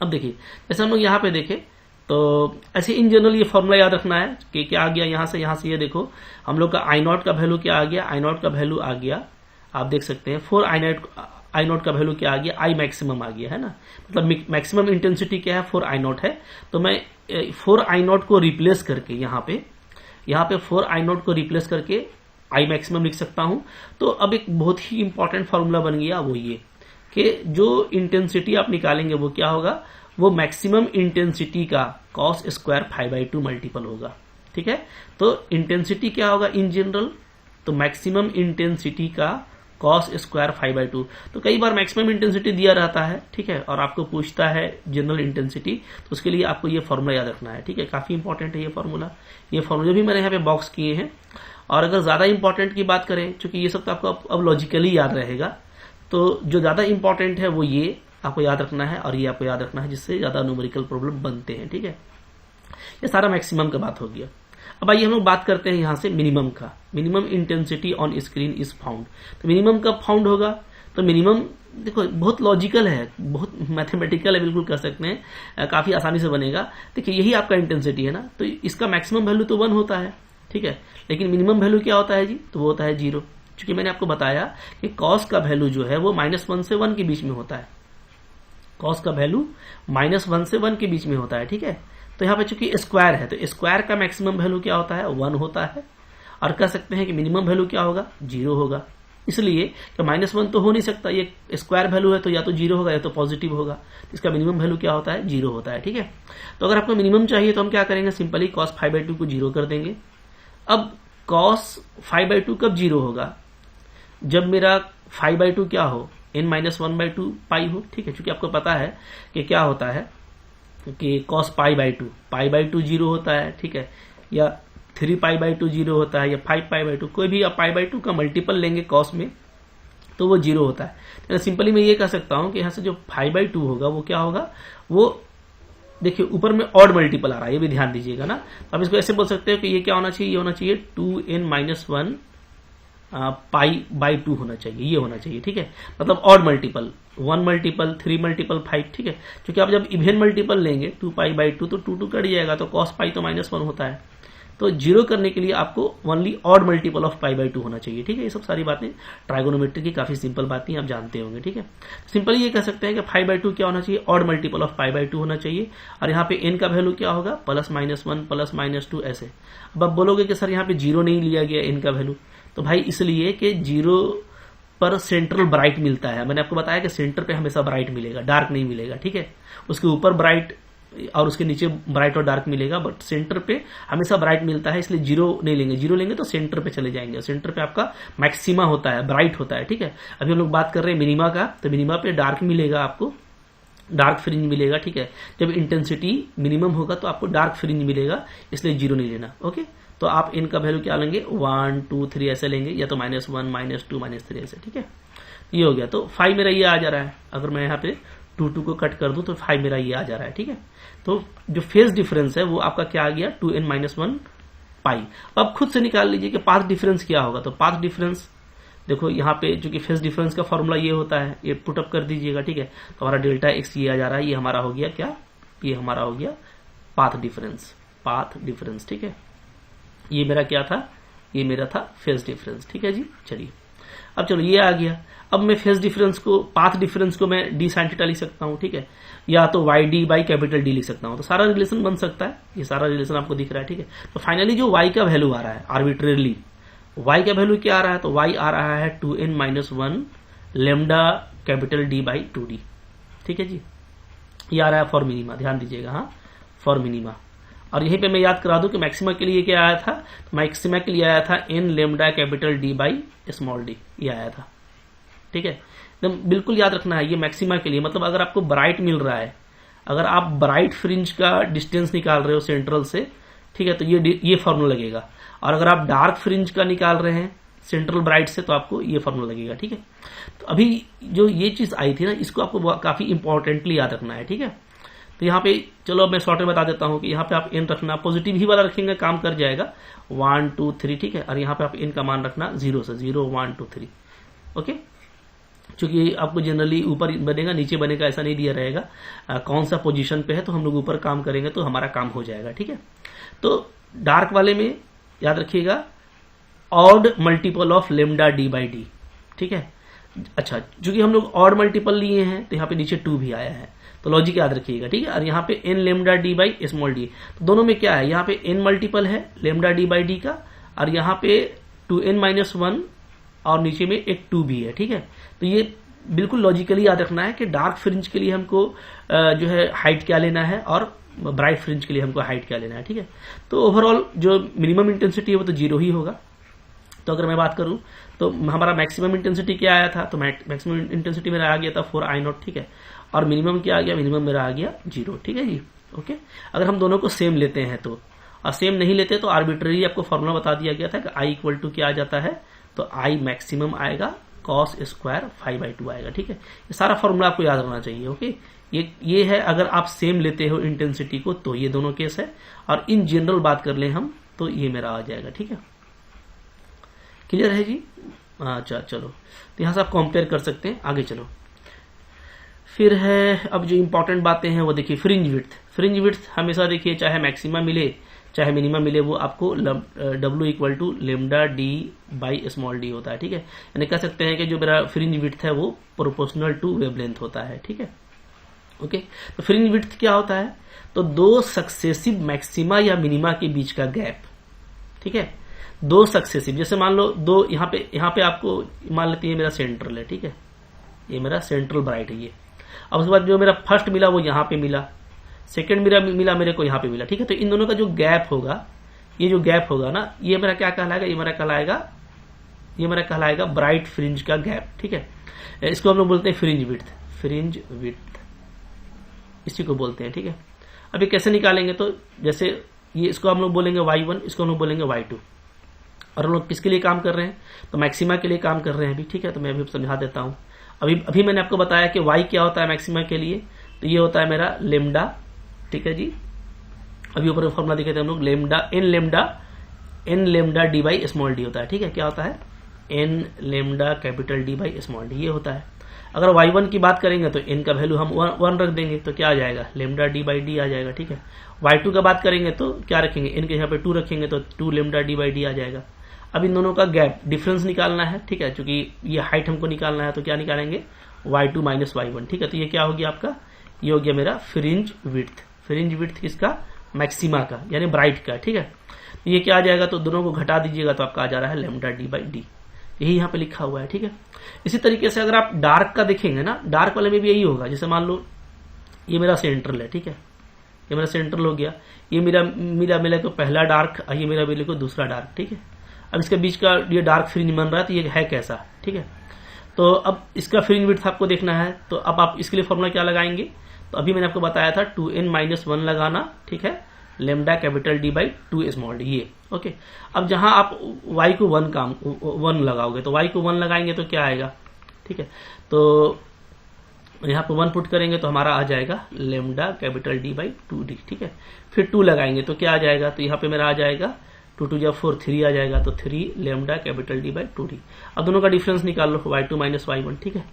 अब देखिए, जैसे हम लोग यहाँ पे देखें तो ऐसे इन जनरल ये फॉर्मूला याद रखना है कि क्या आ गया, यहाँ से ये देखो, हम लोग का I0 का वैल्यू क्या आ गया, I0 का वैल्यू आ गया, आप देख सकते हैं 4I0 का वैल्यू क्या आ गया, I मैक्सिमम आ गया, है ना। मतलब मैक्सिमम इंटेंसिटी क्या है, 4I0 है। तो मैं 4I0 को रिप्लेस करके यहाँ पे 4I0 को रिप्लेस करके I मैक्सिमम लिख सकता हूं। तो अब एक बहुत ही इंपॉर्टेंट फॉर्मूला बन गया, वो ये कि जो इंटेंसिटी आप निकालेंगे वो क्या होगा, वो मैक्सिमम इंटेंसिटी का cos स्क्वायर 5/2 मल्टीपल होगा, ठीक है। तो इंटेंसिटी क्या होगा इन जनरल, तो मैक्सिमम इंटेंसिटी का cos स्क्वायर 5/2। तो कई बार मैक्सिमम इंटेंसिटी दिया रहता है, ठीक है, और आपको पूछता है जनरल इंटेंसिटी, तो उसके लिए आपको ये फॉर्मूला याद रखना है, ठीक है। काफी इंपॉर्टेंट है ये फॉर्मूला भी मैंने यहाँ पे बॉक्स किए हैं। और अगर ज्यादा इंपॉर्टेंट की बात करें, चूंकि ये सब तो आपको अब लॉजिकली याद रहेगा, तो जो ज्यादा इंपॉर्टेंट है वो ये आपको याद रखना है, और ये आपको याद रखना है, जिससे ज्यादा न्यूमेरिकल प्रॉब्लम बनते हैं, ठीक है। ये सारा मैक्सिमम का बात हो गया। अब आइए हम लोग बात करते हैं यहां से मिनिमम का। Minimum intensity on screen is found. तो मिनिमम कब फाउंड होगा, तो मिनिमम देखो बहुत लॉजिकल है, बहुत मैथमेटिकल है, बिल्कुल कर सकते हैं, काफी आसानी से बनेगा। देखिए यही आपका इंटेंसिटी है ना, तो इसका मैक्सिमम वैल्यू तो 1 होता है, ठीक है, लेकिन मिनिमम वैल्यू क्या होता है जी, तो वो होता है 0। क्योंकि मैंने आपको बताया कि कॉस का वैल्यू जो है वो -1 से 1 के बीच में होता है, कॉस का वैल्यू -1 से 1 के बीच में होता है, ठीक है। तो यहाँ पे चूंकि स्क्वायर है, तो स्क्वायर का मैक्सिमम वैल्यू क्या होता है, 1 होता है, और कह सकते हैं कि मिनिमम वैल्यू क्या होगा, 0 होगा। इसलिए कि -1 तो हो नहीं सकता, ये स्क्वायर वैल्यू है, तो या तो 0 होगा या तो पॉजिटिव होगा, तो इसका मिनिमम वैल्यू क्या होता है, 0 होता है, ठीक है। तो अगर आपको मिनिमम चाहिए तो हम क्या करेंगे, सिंपली cos 5/2 को 0 कर देंगे, अब cos 5/2 कब 0 होगा? जब मेरा 5/2 क्या हो, n-1/2 पाई हो, ठीक है। क्योंकि आपको पता है कि क्या होता है कि cos π/2 0 होता है, ठीक है, या 3π/2 0 होता है, या 5π/2, कोई भी आप π/2 का मल्टीपल लेंगे cos में तो वो 0 होता है। तो सिंपली मैं ये कह सकता हूं कि यहां से जो 5/2 होगा वो क्या होगा, वो देखिए ऊपर में ऑड मल्टीपल आ रहा है, ये भी ध्यान दीजिएगा ना। तो आप इसको ऐसे बोल सकते हो कि ये क्या होना चाहिए, ये होना चाहिए 2n-1 π/2 होना चाहिए, ये होना चाहिए, ठीक है। मतलब ऑड मल्टीपल 1 मल्टीपल 3 मल्टीपल 5, ठीक है। क्योंकि आप जब इवन मल्टीपल लेंगे 2π/2 तो 2 कट जाएगा, तो cos π तो -1 होता है। तो 0 करने के लिए आपको ओनली ऑड मल्टीपल ऑफ π/2 होना चाहिए, ठीक है। ये सब सारी बातें ट्राइगोनोमेट्री की काफी सिंपल बातें आप जानते होंगे, ठीक है। सिंपली ये कह सकते हैं कि 5/2 क्या होना चाहिए, ऑड मल्टीपल ऑफ π/2 होना चाहिए। और यहाँ पे n का वैल्यू क्या होगा, +-1 +-2 ऐसे। अब आप बोलोगे कि सर यहाँ पे 0 नहीं लिया गया n का वैल्यू, तो भाई इसलिए कि 0 पर सेंट्रल ब्राइट मिलता है। मैंने आपको बताया कि सेंटर पे हमेशा ब्राइट मिलेगा, डार्क नहीं मिलेगा, ठीक है। उसके ऊपर ब्राइट और उसके नीचे ब्राइट और डार्क मिलेगा, बट सेंटर पे हमेशा ब्राइट मिलता है, इसलिए 0 नहीं लेंगे। 0 लेंगे तो सेंटर पे चले जाएंगे, सेंटर पे आपका मैक्सिमा होता है, ब्राइट होता है, ठीक है। अभी हम लोग बात कर रहे हैं मिनिमा का, तो मिनिमा पे डार्क मिलेगा, आपको डार्क फ्रिंज मिलेगा, ठीक है। जब इंटेंसिटी मिनिमम होगा तो आपको डार्क फ्रिंज मिलेगा, इसलिए 0 नहीं लेना, ओके। तो आप इनका वैल्यू क्या लेंगे, 1 2 3 ऐसे लेंगे, या तो -1 -2 -3 ऐसे, ठीक है। ये हो गया। तो 5 मेरा ये आ जा रहा है, अगर मैं यहाँ पे 2 को कट कर दूं तो 5 मेरा ये आ जा रहा है, ठीक है। तो जो फेज डिफरेंस है वो आपका क्या आ गया, 2n-1 पाई। अब खुद से निकाल लीजिए कि पाथ डिफरेंस क्या होगा। तो पाथ डिफरेंस देखो यहाँ पे चूंकि फेज डिफरेंस का फॉर्मूला ये होता है, ये पुट अप कर दीजिएगा, ठीक है। तो हमारा डेल्टा x ये आ जा रहा है, ये हमारा हो गया क्या, ये हमारा हो गया पाथ डिफरेंस, ठीक है। ये मेरा क्या था, ये मेरा था फेज डिफरेंस, ठीक है जी। चलिए अब चलो ये आ गया। अब मैं फेज डिफरेंस को, पाथ डिफरेंस को मैं d sin थीटा लिख सकता हूँ, ठीक है, या तो YD/D लिख सकता हूँ। तो सारा रिलेशन बन सकता है, ये सारा रिलेशन आपको दिख रहा है, ठीक है। तो फाइनली जो y का वैल्यू आ रहा है आर्बिट्रेरली, y का वैल्यू क्या आ रहा है, तो y आ रहा है 2n-1 λD/2D, ठीक है जी। ये आ रहा है फॉर मिनिमा, ध्यान दीजिएगा, हाँ फॉर मिनिमा। और यहीं पे मैं याद करा दूं कि मैक्सिमा के लिए क्या आया था, तो मैक्सिमा के लिए आया था n λD/d, ये आया था, ठीक है। एकदम बिल्कुल याद रखना है, ये मैक्सिमा के लिए, मतलब अगर आपको ब्राइट मिल रहा है, अगर आप ब्राइट फ्रिंज का डिस्टेंस निकाल रहे हो सेंट्रल से, ठीक है, तो ये फॉर्मूला लगेगा। और अगर आप डार्क फ्रिंज का निकाल रहे हैं सेंट्रल ब्राइट से, तो आपको ये फॉर्मूला लगेगा, ठीक है। तो अभी जो ये चीज आई थी ना, इसको आपको काफी इंपॉर्टेंटली याद रखना है, ठीक है। तो यहाँ पे चलो अब मैं शॉर्ट में बता देता हूँ कि यहाँ पे आप n रखना, पॉजिटिव ही वाला रखेंगे काम कर जाएगा, 1 2 3, ठीक है। और यहाँ पे आप n का मान रखना 0 से 0 1 2 3, ओके। क्योंकि आपको जनरली ऊपर बनेगा नीचे बनेगा ऐसा नहीं दिया रहेगा, कौन सा पोजीशन पे है, तो हम लोग ऊपर काम करेंगे तो हमारा काम हो जाएगा, ठीक है। तो डार्क वाले में याद रखिएगा ऑड मल्टीपल ऑफ λD/d, ठीक है। अच्छा, क्योंकि हम लोग ऑड मल्टीपल लिए हैं तो यहाँ पे नीचे 2 भी आया है, तो लॉजिक याद रखिएगा, ठीक है। और यहाँ पे n λD/d, तो दोनों में क्या है, यहाँ पे n मल्टीपल है λD/d का, और यहाँ पे 2n-1 और नीचे में एक 2 भी है, ठीक है। तो ये बिल्कुल लॉजिकली याद रखना है कि डार्क फ्रिंज के लिए हमको जो है हाइट क्या लेना है, और ब्राइट फ्रिंज के लिए हमको हाइट क्या लेना है, ठीक है। तो ओवरऑल जो मिनिमम इंटेंसिटी है वो तो 0 ही होगा। तो अगर मैं बात करूं तो हमारा मैक्सिमम इंटेंसिटी क्या आया था, तो मैक्सिमम इंटेंसिटी मेरा आ गया था 4I0, ठीक है। और मिनिमम क्या आ गया, मिनिमम मेरा आ गया 0, ठीक है जी, ओके। अगर हम दोनों को सेम लेते हैं तो, और सेम नहीं लेते तो आर्बिट्ररी आपको फॉर्मूला बता दिया गया था कि I = क्या आ जाता है, तो I मैक्सिमम आएगा cos स्क्वायर 5/2 आएगा, ठीक है। ये सारा फॉर्मूला आपको याद रखना चाहिए, ओके। ये है अगर आप सेम लेते हो इंटेंसिटी को, तो ये दोनों केस है। और इन जनरल बात कर ले हम, तो ये मेरा आ जाएगा, ठीक है। क्लियर है जी। अच्छा चलो, तो यहां से आप कंपेयर कर सकते हैं। आगे चलो, फिर है अब जो इंपॉर्टेंट बातें हैं वो देखिए, फ्रिंज विड्थ हमेशा देखिए, चाहे मैक्सिमा मिले चाहे मिनिमा मिले, वो आपको W = λD/d होता है, ठीक है। यानी कह सकते हैं कि जो मेरा फ्रिंज विड्थ है वो प्रोपोर्शनल टू वेवलेंथ होता है, ठीक है, ओके। तो फ्रिंज विड्थ क्या होता है, तो 2 सक्सेसिव मैक्सिमा या मिनिमा के बीच का गैप, ठीक है। 2 सक्सेसिव, जैसे मान लो 2 यहाँ पे आपको मान लेती है मेरा सेंट्रल है, ठीक है, ये मेरा सेंट्रल ब्राइट है ये। अब उसके बाद जो मेरा फर्स्ट मिला वो यहाँ पे मिला, सेकंड मिला मेरे को यहाँ पे मिला, ठीक है। तो इन दोनों का जो गैप होगा, ये जो गैप होगा ना, ये मेरा क्या कहलाएगा, ये मेरा कहलाएगा ब्राइट फ्रिंज का गैप। ठीक है, इसको हम लोग बोलते हैं फ्रिंज विड्थ, इसी को बोलते हैं। ठीक है, अभी कैसे निकालेंगे, तो जैसे ये इसको हम लोग बोलेंगे y1, इसको हम लोग बोलेंगे y2, और हम लोग किसके लिए काम कर रहे हैं, तो मैक्सिमा के लिए काम कर रहे हैं अभी। ठीक है, तो मैं अभी समझा देता हूं। अभी मैंने आपको बताया कि y क्या होता है मैक्सिमा के लिए, तो ये होता है मेरा लेमडा। ठीक है जी, अभी ऊपर फॉर्मूला दिखे थे हम लोग, N lambda D by small D होता है। ठीक है, क्या होता है, N lambda capital D by small D, ये होता है। अगर y1 की बात करेंगे तो n का वैल्यू हम 1 रख देंगे, तो क्या आ जाएगा, लेमडा डी बाई डी आ जाएगा। ठीक है, y2 का बात करेंगे तो क्या रखेंगे, n के यहाँ पे 2 रखेंगे, तो 2 लेमडा डी बाई डी आ जाएगा। अब इन दोनों का गैप डिफरेंस निकालना है। ठीक है, चूंकि ये हाइट हमको निकालना है, तो क्या निकालेंगे, y2 माइनस y1। ठीक है, तो ये क्या हो गया आपका, ये हो गया मेरा फ्रिंज विड्थ किसका, मैक्सिमा का, यानी ब्राइट का। ठीक है, ये क्या आ जाएगा, तो दोनों को घटा दीजिएगा तो आपका आ जा रहा है लेमडा डी बाई डी, यही यहाँ पे लिखा हुआ है। ठीक है, इसी तरीके से अगर आप डार्क का देखेंगे ना, डार्क वाले में भी यही होगा। जैसे मान लो ये मेरा सेंट्रल है। ठीक है, ये मेरा सेंट्रल हो गया, ये मेरा को पहला डार्क, ये मेरा मेले को दूसरा डार्क। ठीक है, अब इसके बीच का ये डार्क फ्रिंज बन रहा है, तो ये है कैसा। ठीक है, तो अब इसका फ्रिंज विड्थ आपको देखना है, तो अब आप इसके लिए फॉर्मूला क्या लगाएंगे, तो अभी मैंने आपको बताया था 2n माइनस 1 लगाना। ठीक है, lambda capital D by 2 small D, ये ओके। अब जहां आप y को 1 लगाओगे, तो y को 1 लगाएंगे तो क्या आएगा। ठीक है, तो यहाँ पे 1 पुट करेंगे तो हमारा आ जाएगा lambda capital D by 2d। ठीक है, फिर 2 लगाएंगे तो क्या आ जाएगा, तो यहाँ पे मेरा आ जाएगा 2 2 4 3 आ जाएगा, तो 3 lambda capital D by 2d। अब दोनों का डिफरेंस निकाल लो, y2 माइनस y1। ठीक है,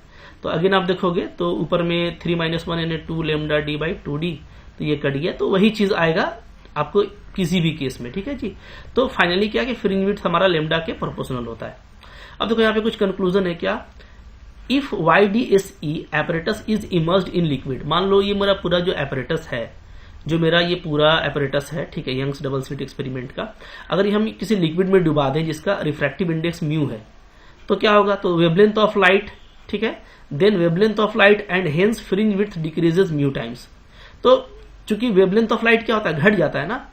तो अगेन आप देखोगे तो ऊपर में 3 माइनस 1 यानी 2 लेमडा डी बाई 2d, तो ये कट गया, तो वही चीज आएगा आपको किसी भी केस में। ठीक है जी, तो फाइनली क्या कि फ्रिंज विड्थ हमारा लेमडा के प्रोपोर्शनल होता है। अब देखो यहाँ पे कुछ कंक्लूजन है क्या, if YDSE apparatus is immersed in liquid, मान लो ये मेरा पूरा जो apparatus है, जो मेरा ये पूरा apparatus है, ठीक है, यंग्स डबल स्लिट एक्सपेरिमेंट का, अगर हम किसी लिक्विड में डुबा दें जिसका रिफ्रैक्टिव इंडेक्स म्यू है, तो क्या होगा, तो वेवलेंथ ऑफ लाइट, ठीक है, then wavelength of light and hence fringe width decreases mu times. तो चूंकि वेवलेंथ ऑफ लाइट क्या होता है, घट जाता है ना,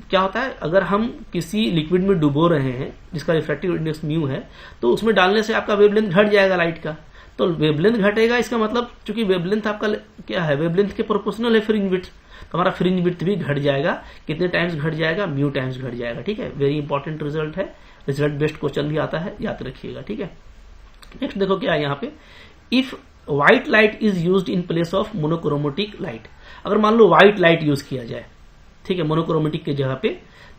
क्या होता है, अगर हम किसी लिक्विड में डुबो रहे हैं जिसका रिफ्रैक्टिव इंडेक्स म्यू है, तो उसमें डालने से आपका वेवलेंथ घट जाएगा लाइट का। तो वेवलेंथ घटेगा, इसका मतलब चूंकि वेवलेंथ आपका क्या है, वेवलेंथ के प्रोपोर्शनल है फ्रिंज विड्थ, तो हमारा फ्रिंज विड्थ भी घट जाएगा। कितने टाइम्स घट जाएगा, म्यू टाइम्स घट जाएगा। ठीक है, वेरी इंपॉर्टेंट रिजल्ट है, रिजल्ट बेस्ड क्वेश्चन भी आता है, याद रखिएगा। ठीक है, नेक्स्ट देखो क्या है यहाँ पे, if white light is used in place of monochromatic light, अगर मान लो व्हाइट लाइट यूज किया जाए, ठीक है, मोनोक्रोमेटिक के जगह पे,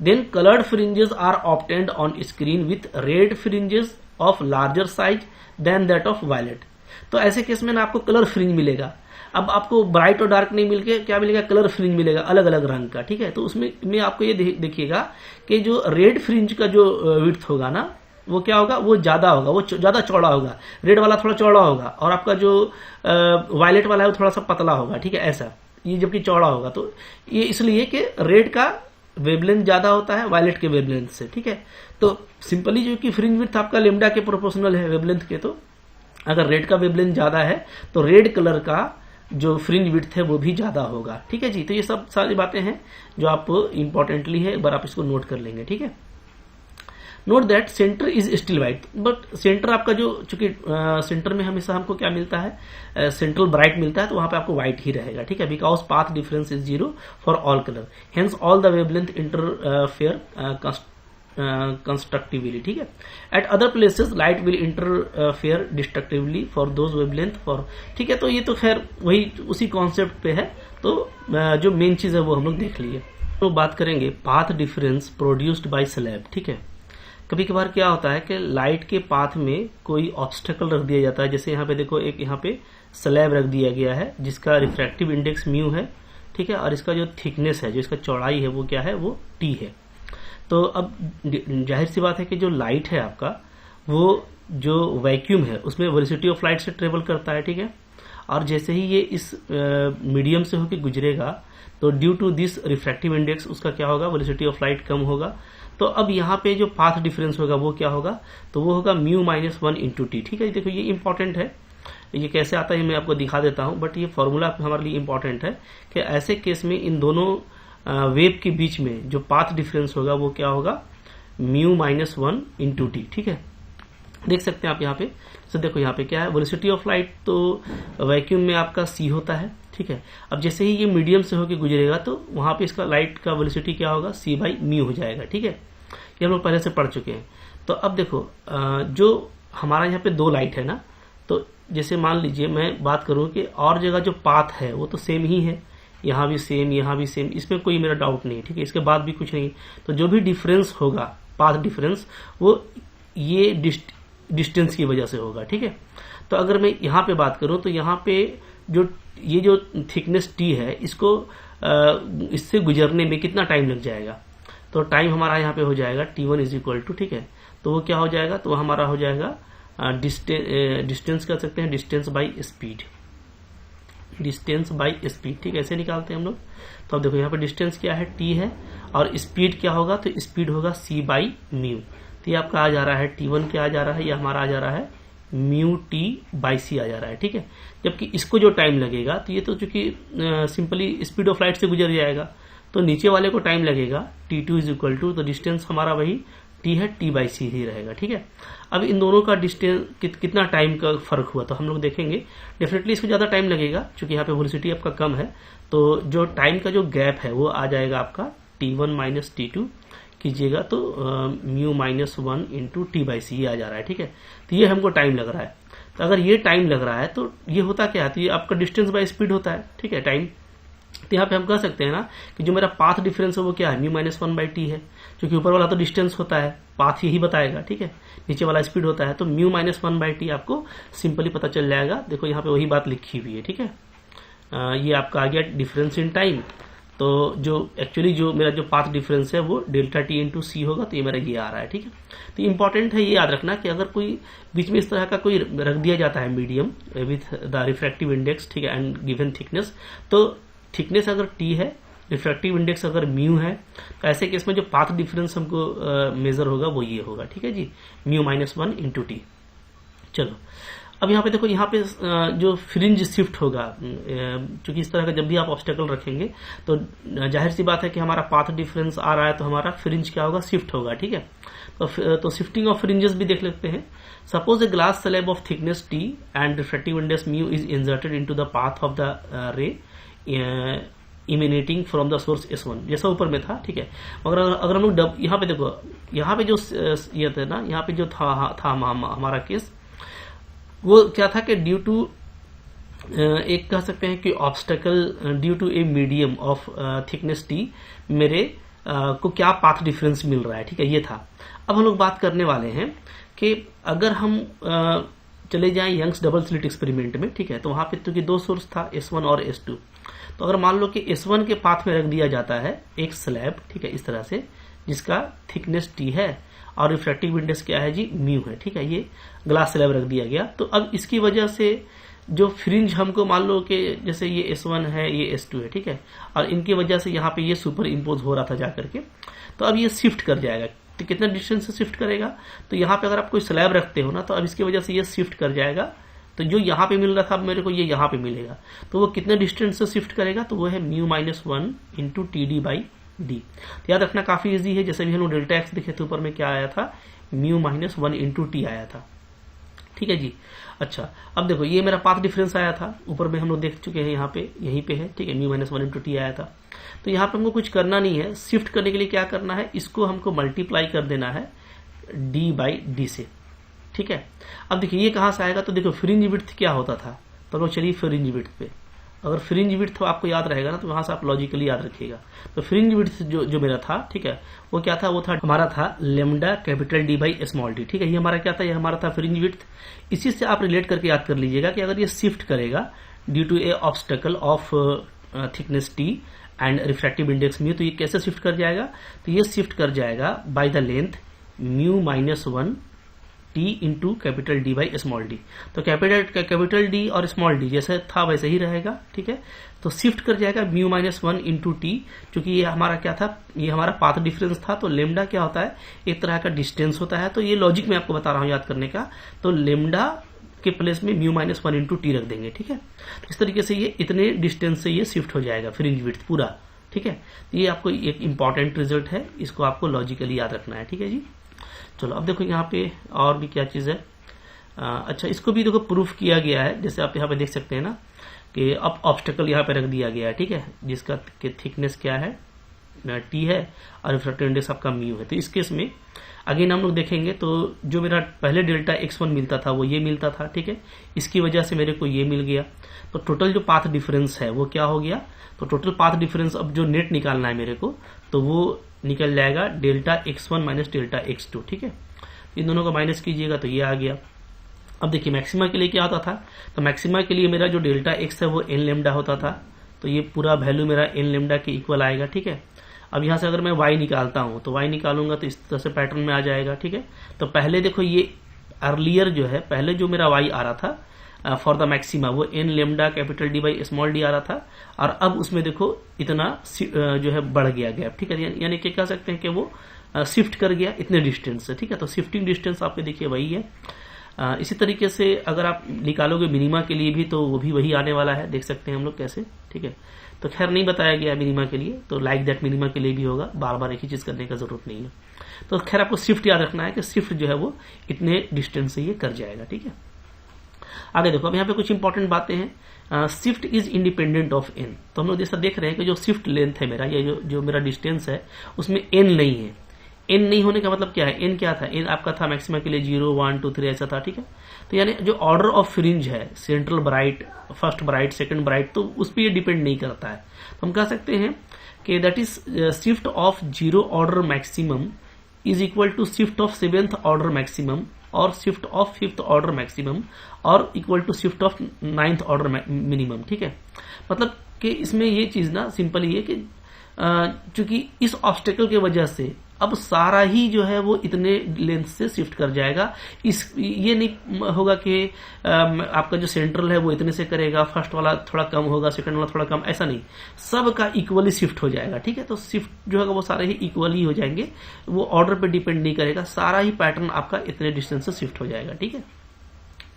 then coloured fringes are obtained on screen with red fringes of larger size than that of violet. तो ऐसे केस में ना आपको कलर फ्रिंज मिलेगा। अब आपको ब्राइट और डार्क नहीं मिलके क्या मिलेगा, कलर फ्रिंज मिलेगा अलग अलग रंग का। ठीक है, तो उसमें आपको ये देखिएगा कि जो रेड फ्रिंज का जो विड्थ होगा ना, वो क्या होगा, वो ज्यादा होगा, वो ज्यादा चौड़ा होगा, रेड वाला थोड़ा चौड़ा होगा, और आपका जो वायलेट वाला है वो थोड़ा सा पतला होगा। ठीक है, ऐसा ये जबकि चौड़ा होगा, तो ये इसलिए कि रेड का वेवलेंथ ज्यादा होता है वायलेट के वेवलेंथ से। ठीक है, तो सिंपली जो कि फ्रिंज विड्थ आपका लेमडा के प्रोपोर्शनल है वेवलेंथ के, तो अगर रेड का वेवलेंथ ज्यादा है तो रेड कलर का जो फ्रिंज विड्थ है वो भी ज्यादा होगा। ठीक है जी, तो ये सब सारी बातें हैं जो आप इंपॉर्टेंटली है, एक बार आप इसको नोट कर लेंगे। ठीक है, note that centre is still white, but centre आपका जो चूंकि सेंटर में हमेशा हमको क्या मिलता है, सेंट्रल ब्राइट मिलता है, तो वहां पे आपको व्हाइट ही रहेगा। ठीक है, because path difference is 0 for all colour, hence all the wavelength interfere constructively. ठीक है, eight other places light will interfere destructively for those wavelength for. ठीक है, तो ये तो खैर वही उसी कॉन्सेप्ट पे है, तो जो मेन चीज है वो हम लोग देख लिए। तो बात करेंगे path difference produced by slab. ठीक है, कभी कभार क्या होता है कि लाइट के पाथ में कोई ऑब्स्टेकल रख दिया जाता है, जैसे यहाँ पे देखो एक यहाँ पे स्लैब रख दिया गया है जिसका रिफ्रैक्टिव इंडेक्स म्यू है। ठीक है, और इसका जो थिकनेस है, जो इसका चौड़ाई है वो क्या है, वो टी है। तो अब जाहिर सी बात है कि जो लाइट है आपका, वो जो वैक्यूम है उसमें वेलोसिटी ऑफ लाइट से ट्रेवल करता है। ठीक है, और जैसे ही ये इस मीडियम से होकर गुजरेगा, तो due to this refractive index उसका क्या होगा, वेलोसिटी ऑफ लाइट कम होगा। तो अब यहाँ पे जो पाथ डिफरेंस होगा वो क्या होगा, तो वो होगा म्यू माइनस 1 इंटू टी। ठीक है, देखो ये इंपॉर्टेंट है, ये कैसे आता है मैं आपको दिखा देता हूं, बट ये फॉर्मूला हमारे लिए इंपॉर्टेंट है कि ऐसे केस में इन दोनों वेव के बीच में जो पाथ डिफरेंस होगा वो क्या होगा, म्यू माइनस 1 इंटू टी। ठीक है, देख सकते हैं आप यहाँ पे। तो देखो यहाँ पे क्या है, वेलोसिटी ऑफ लाइट तो वैक्यूम में आपका c होता है। ठीक है, अब जैसे ही ये मीडियम से होके गुजरेगा तो वहां पे इसका लाइट का वेलोसिटी क्या होगा, c बाई म्यू हो जाएगा। ठीक है, ये हम लोग पहले से पढ़ चुके हैं। तो अब देखो जो हमारा यहाँ पे दो लाइट है ना, तो जैसे मान लीजिए मैं बात करूं कि और जगह जो पाथ है वो तो सेम ही है, यहाँ भी सेम, यहाँ भी सेम, इसमें कोई मेरा डाउट नहीं है। ठीक है, इसके बाद भी कुछ नहीं। तो जो भी डिफरेंस होगा, पाथ डिफरेंस, वो ये डिस्टेंस की वजह से होगा। ठीक है, तो अगर मैं यहाँ पे बात करूं तो यहाँ पे जो ये जो थिकनेस टी है, इसको इससे गुजरने में कितना टाइम लग जाएगा, तो टाइम हमारा यहाँ पे हो जाएगा T1 इज इक्वल टू, ठीक है, तो वो क्या हो जाएगा, तो हमारा हो जाएगा डिस्टेंस कर सकते हैं, distance by speed, distance by speed. ठीक है, ऐसे निकालते हैं हम लोग। तो अब देखो यहाँ पे डिस्टेंस क्या है, टी है, और स्पीड क्या होगा, तो स्पीड होगा c बाई म्यू। तो ये आपका आ जा रहा है T1 क्या आ जा रहा है, ये हमारा आ जा रहा है म्यू टी बाई सी आ जा रहा है। ठीक है, जबकि इसको जो टाइम लगेगा, तो ये तो चूंकि सिंपली स्पीड ऑफ लाइट से गुजर जाएगा, तो नीचे वाले को टाइम लगेगा T2 इज इक्वल टू, तो डिस्टेंस हमारा वही टी है, टी बाई सी ही रहेगा। ठीक है, अब इन दोनों का डिस्टेंस कितना टाइम का फर्क हुआ, तो हम लोग देखेंगे डेफिनेटली इसको ज्यादा टाइम लगेगा, क्योंकि यहाँ पे वेलोसिटी आपका कम है। तो जो टाइम का जो गैप है वो आ जाएगा आपका T1 माइनस T2 कीजिएगा, तो mu minus 1 into T by C आ जा रहा है। ठीक है, तो ये हमको टाइम लग रहा है। तो अगर ये टाइम लग रहा है तो ये होता क्या है, तो ये आपका डिस्टेंस बाई स्पीड होता है। ठीक है, टाइम। तो यहाँ पे हम कह सकते हैं ना कि जो मेरा पाथ डिफरेंस है वो क्या है, म्यू माइनस 1 बाई टी है, क्योंकि ऊपर वाला तो डिस्टेंस होता है, पाथ यही बताएगा। ठीक है, नीचे वाला स्पीड होता है, तो म्यू माइनस 1 बाई टी आपको सिंपली पता चल जाएगा। देखो यहाँ पे वही बात लिखी हुई है। ठीक है, ये आपका आ गया डिफरेंस इन टाइम। तो जो एक्चुअली जो मेरा जो पाथ डिफरेंस है वो डेल्टा टी इंटू सी होगा, तो ये मेरा ये आ रहा है। ठीक है, तो इंपॉर्टेंट है ये याद रखना कि अगर कोई बीच में इस तरह का कोई रख दिया जाता है medium with the refractive index, ठीक है, एंड गिवन थिकनेस, तो थिकनेस अगर टी है, रिफ्रैक्टिव इंडेक्स अगर म्यू है, तो ऐसे केस में जो पाथ डिफरेंस हमको मेजर होगा वो ये होगा। ठीक है जी, म्यू माइनस 1 इंटू टी। चलो अब यहाँ पे देखो, यहाँ पे जो फ्रिंज शिफ्ट होगा, क्योंकि इस तरह का जब भी आप ऑब्स्टेकल रखेंगे तो जाहिर सी बात है कि हमारा पाथ डिफरेंस आ रहा है, तो हमारा फ्रिंज क्या होगा, शिफ्ट होगा। ठीक है, तो शिफ्टिंग ऑफ फ्रिंजेस भी देख लेते हैं। Suppose a glass slab of thickness T and refractive index mu is inserted into the path of the रे emanating from the source S1, जैसा ऊपर में था। ठीक है, मगर अगर हम लोग यहाँ पे देखो, यहाँ पे जो ये था ना, यहाँ पे जो था हमारा केस, वो क्या था कि ड्यू टू एक कह सकते हैं कि obstacle due to a medium of thickness T, मेरे को क्या पाथ डिफरेंस मिल रहा है। ठीक है, ये था। अब हम लोग बात करने वाले हैं कि अगर हम चले जाएं यंग्स डबल स्लिट एक्सपेरिमेंट में, ठीक है, तो वहां पे तो दो सोर्स था, S1 और S2। तो अगर मान लो कि S1 के पाथ में रख दिया जाता है एक स्लैब, ठीक है, इस तरह से, जिसका थिकनेस टी है और रिफ्रैक्टिव इंडेक्स क्या है जी, म्यू है। ठीक है, ये ग्लास स्लैब रख दिया गया। तो अब इसकी वजह से जो फ्रिंज हमको मान लो कि जैसे ये S1 है, ये S2 है, ठीक है, और इनकी वजह से यहाँ पे ये सुपर इम्पोज हो रहा था जाकर के, तो अब ये शिफ्ट कर जाएगा। तो कितना डिस्टेंस से शिफ्ट करेगा, तो यहाँ पे अगर आप कोई स्लैब रखते हो ना, तो अब इसकी वजह से ये शिफ्ट कर जाएगा। तो जो यहाँ पे मिल रहा था, अब मेरे को ये यहाँ पे मिलेगा, तो वो कितने डिस्टेंस से शिफ्ट करेगा, तो वो है mu minus 1 into T D by D. तो याद रखना काफी इजी है, जैसे भी हम लोग डेल्टा एक्स देखे थे, ऊपर में क्या आया था, म्यू माइनस 1 इंटू टी आया था। ठीक है जी। अच्छा, अब देखो ये मेरा पाथ डिफरेंस आया था, ऊपर में हम लोग देख चुके हैं, यहाँ पे यहीं पे है। ठीक है, म्यू माइनस 1 इंटू टी आया था। तो यहाँ पे हमको कुछ करना नहीं है, शिफ्ट करने के लिए क्या करना है, इसको हमको मल्टीप्लाई कर देना है डी बाई डी से। ठीक है, अब देखिए ये कहां से आएगा, तो देखो फ्रिंज विड्थ क्या होता था, तो लोग चलिए फ्रिंज विड्थ पे। अगर फ्रिंज विड्थ आपको याद रहेगा ना, तो वहां से आप लॉजिकली याद रखिएगा। तो फ्रिंज विड्थ जो मेरा था, ठीक है, वो क्या था, वो था हमारा था lambda capital D by small D. ठीक है, ये हमारा क्या था, ये हमारा था फ्रिंज विड्थ। इसी से आप रिलेट करके याद कर लीजिएगा कि अगर ये शिफ्ट करेगा due to a obstacle of thickness T and refractive index mu, तो ये कैसे शिफ्ट कर जाएगा, तो ये शिफ्ट कर जाएगा by the length mu minus 1 T into capital D by small D. तो कैपिटल डी और स्मॉल डी जैसे था वैसे ही रहेगा। ठीक है, तो शिफ्ट कर जाएगा म्यू माइनस 1 इंटू टी, क्योंकि ये हमारा क्या था, ये हमारा पाथ डिफरेंस था। तो लेमडा क्या होता है, एक तरह का डिस्टेंस होता है। तो ये लॉजिक मैं आपको बता रहा हूं याद करने का। तो लेमडा के प्लेस में म्यू माइनस 1 इंटू टी रख देंगे। ठीक है, तो इस तरीके से ये इतने डिस्टेंस से ये शिफ्ट हो जाएगा फ्रिंज विड्थ पूरा। ठीक है, तो ये आपको एक इंपॉर्टेंट रिजल्ट है, इसको आपको लॉजिकली याद रखना है। ठीक है जी, चलो अब देखो यहाँ पे और भी क्या चीज़ है। अच्छा, इसको भी देखो प्रूफ किया गया है, जैसे आप यहाँ पे देख सकते हैं ना कि अब ऑब्स्टेकल यहाँ पे रख दिया गया है, ठीक है, जिसका थिकनेस क्या है, टी है, और रिफ्रैक्टिव इंडेक्स आपका म्यू है। तो इस केस में अगेन हम लोग देखेंगे तो जो मेरा पहले डेल्टा x1 मिलता था वो ये मिलता था, ठीक है, इसकी वजह से मेरे को ये मिल गया। तो टोटल जो पाथ डिफरेंस है वो क्या हो गया, तो टोटल पाथ डिफरेंस अब जो नेट निकालना है मेरे को, तो वो निकल जाएगा delta x1 minus delta x2, ठीक है। इन दोनों को माइनस कीजिएगा तो ये आ गया। अब देखिए मैक्सिमा के लिए क्या होता था, तो मैक्सिमा के लिए मेरा जो डेल्टा x है वो n लेमडा होता था, तो ये पूरा वैल्यू मेरा n लेमडा के इक्वल आएगा, ठीक है। अब यहाँ से अगर मैं y निकालता हूँ तो y निकालूंगा तो इस तरह से पैटर्न में आ जाएगा, ठीक है। तो पहले देखो ये अर्लियर जो है, पहले जो मेरा y आ रहा था फॉर द मैक्सिमा वो n lambda capital D by small d आ रहा था, और अब उसमें देखो इतना जो है बढ़ गया गैप, ठीक है, यानी कि कह सकते हैं कि वो शिफ्ट कर गया इतने डिस्टेंस से, ठीक है। तो शिफ्टिंग डिस्टेंस आपके देखिए वही है। इसी तरीके से अगर आप निकालोगे मिनिमा के लिए भी तो वो भी वही आने वाला है, देख सकते हैं हम लोग कैसे, ठीक है। तो खैर नहीं बताया गया मिनिमा के लिए, तो लाइक दैट मिनिमा के लिए भी होगा, बार बार एक ही चीज करने का जरूरत नहीं है। तो खैर आपको शिफ्ट याद रखना है कि शिफ्ट जो है वो इतने डिस्टेंस से ये कर जाएगा, ठीक है। आगे देखो, अब यहाँ पे कुछ इंपॉर्टेंट बातें हैं। Shift is independent of N, तो हम लोग जैसा देख रहे हैं कि जो शिफ्ट लेंथ है मेरा, ये जो मेरा डिस्टेंस है उसमें एन नहीं है। एन नहीं होने का मतलब क्या है, एन क्या था, एन आपका था मैक्सिमा के लिए 0 1 2 3 ऐसा था, ठीक है। तो यानी जो ऑर्डर ऑफ फ्रिंज है, central bright, first bright, second bright, तो उस पर ये डिपेंड नहीं करता है। तो हम कह सकते हैं कि that is shift of 0 order maximum is equal to shift of 7th order maximum और shift of 5th order maximum और equal to shift of 9th order minimum, ठीक है। मतलब कि इसमें ये चीज ना सिंपल ये कि चूंकि इस ऑब्स्टेकल की वजह से अब सारा ही जो है वो इतने लेंथ से शिफ्ट कर जाएगा। ये नहीं होगा कि आपका जो सेंट्रल है वो इतने से करेगा, फर्स्ट वाला थोड़ा कम होगा, सेकंड वाला थोड़ा कम, ऐसा नहीं, सबका इक्वली शिफ्ट हो जाएगा, ठीक है। तो शिफ्ट जो है वो सारे ही इक्वली हो जाएंगे, वो ऑर्डर पे डिपेंड नहीं करेगा, सारा ही पैटर्न आपका इतने डिस्टेंस से शिफ्ट हो जाएगा, ठीक है।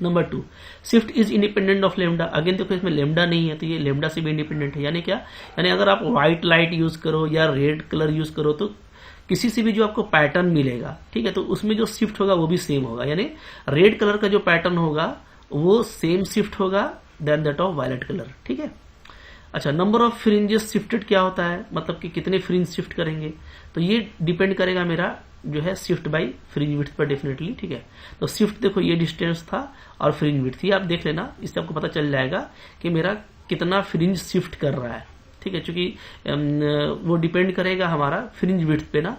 Number 2, shift is independent of lambda. Again देखो इसमें लेमडा नहीं है तो ये लेमडा से भी इंडिपेंडेंट है। यानी क्या, यानी अगर आप व्हाइट लाइट यूज करो या रेड कलर यूज करो तो किसी से भी जो आपको पैटर्न मिलेगा, ठीक है, तो उसमें जो शिफ्ट होगा वो भी सेम होगा। यानी रेड कलर का जो पैटर्न होगा वो सेम शिफ्ट होगा then that of violet colour, ठीक है। अच्छा, नंबर ऑफ फ्रिंजेस शिफ्टेड क्या होता है, मतलब कि कितने फ्रिंज शिफ्ट करेंगे, तो ये डिपेंड करेगा मेरा जो है शिफ्ट बाई फ्रिंज विड्थ पर डेफिनेटली, ठीक है। तो शिफ्ट देखो ये डिस्टेंस था और फ्रिंज विड्थ थी, आप देख लेना, इससे आपको पता चल जाएगा कि मेरा कितना फ्रिंज शिफ्ट कर रहा है, ठीक है। चूंकि वो डिपेंड करेगा हमारा फ्रिंज विड्थ पे ना,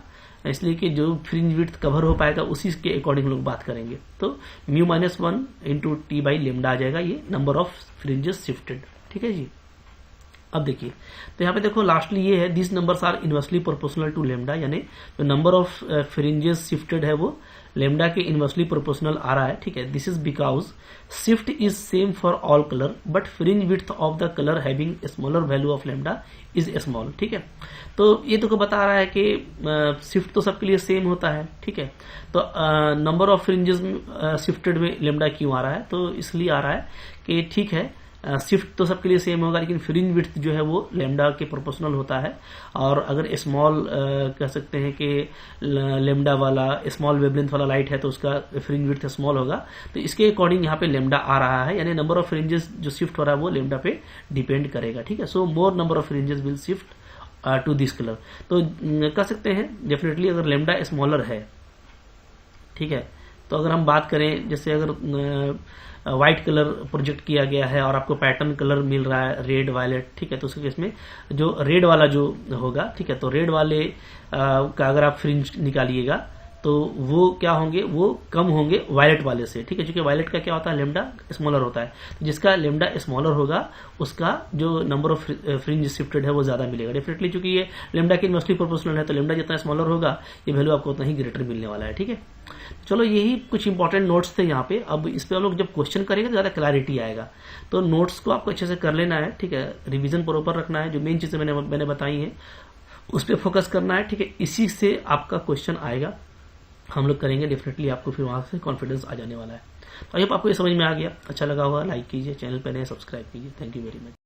इसलिए कि जो फ्रिंज विड्थ कवर हो पाएगा उसी के अकॉर्डिंग लोग बात करेंगे। तो mu minus 1 into T by lambda आ जाएगा, ये नंबर ऑफ फ्रिंजेस शिफ्टेड, ठीक है जी। अब देखिए, तो यहाँ पे देखो लास्टली ये है, this numbers are inversely proportional to lambda, यानी जो नंबर ऑफ फ्रिंजेस शिफ्टेड है वो लेमडा के इनवर्सली प्रोपोर्शनल आ रहा है, ठीक है। This is because shift is same for all colour but fringe width of the colour having smaller value of lambda is small, ठीक है। तो ये तो बता रहा है कि शिफ्ट तो सबके लिए सेम होता है, ठीक है। तो नंबर ऑफ फ्रिंजेस शिफ्टेड में लेमडा क्यों आ रहा है, तो इसलिए आ रहा है कि ठीक है शिफ्ट तो सबके लिए सेम होगा लेकिन फ्रिंज विड्थ जो है वो लेमडा के प्रोपोर्शनल होता है, और अगर स्मॉल कह सकते हैं कि लेमडा वाला स्मॉल वेवलेंथ वाला लाइट है तो उसका फ्रिंज विड्थ स्मॉल होगा, तो इसके अकॉर्डिंग यहाँ पे लेमडा आ रहा है, यानी नंबर ऑफ फ्रिंजेस जो शिफ्ट हो रहा है वो लेमडा पे डिपेंड करेगा, ठीक है। So more number of fringes will shift to this colour. तो कह सकते हैं डेफिनेटली अगर लेमडा स्मॉलर है, ठीक है, तो अगर हम बात करें जैसे अगर व्हाइट कलर प्रोजेक्ट किया गया है और आपको पैटर्न कलर मिल रहा है रेड वायलेट, ठीक है, तो उसके केस में जो रेड वाला जो होगा, ठीक है, तो रेड वाले का अगर आप फ्रिंज निकालिएगा तो वो क्या होंगे, वो कम होंगे वायलेट वाले से, ठीक है, क्योंकि वायलेट का क्या होता है, लेमडा स्मॉलर होता है, तो जिसका लेमडा स्मॉलर होगा उसका जो नंबर ऑफ फ्रिंज शिफ्टेड है वो ज्यादा मिलेगा डेफिनेटली, क्योंकि ये लेमडा की इनवर्सली प्रोपोर्शनल है, तो लेमडा जितना स्मॉलर होगा ये वैल्यू आपको उतना ही ग्रेटर मिलने वाला है, ठीक है। चलो यही कुछ इंपॉर्टेंट नोट्स थे यहाँ पे। अब इस पे हम लोग जब क्वेश्चन करेंगे तो ज्यादा क्लैरिटी आएगा, तो नोट्स को आपको अच्छे से कर लेना है, ठीक है, रिवीजन प्रॉपर रखना है, जो मेन चीजें मैंने बताई हैं उस पर फोकस करना है, ठीक है। इसी से आपका क्वेश्चन आएगा, हम लोग करेंगे डेफिनेटली, आपको फिर वहां से कॉन्फिडेंस आ जाने वाला है। तो आई होप आपको ये समझ में आ गया, अच्छा लगा होगा, लाइक कीजिए, चैनल पर नए सब्सक्राइब कीजिए। Thank you very much.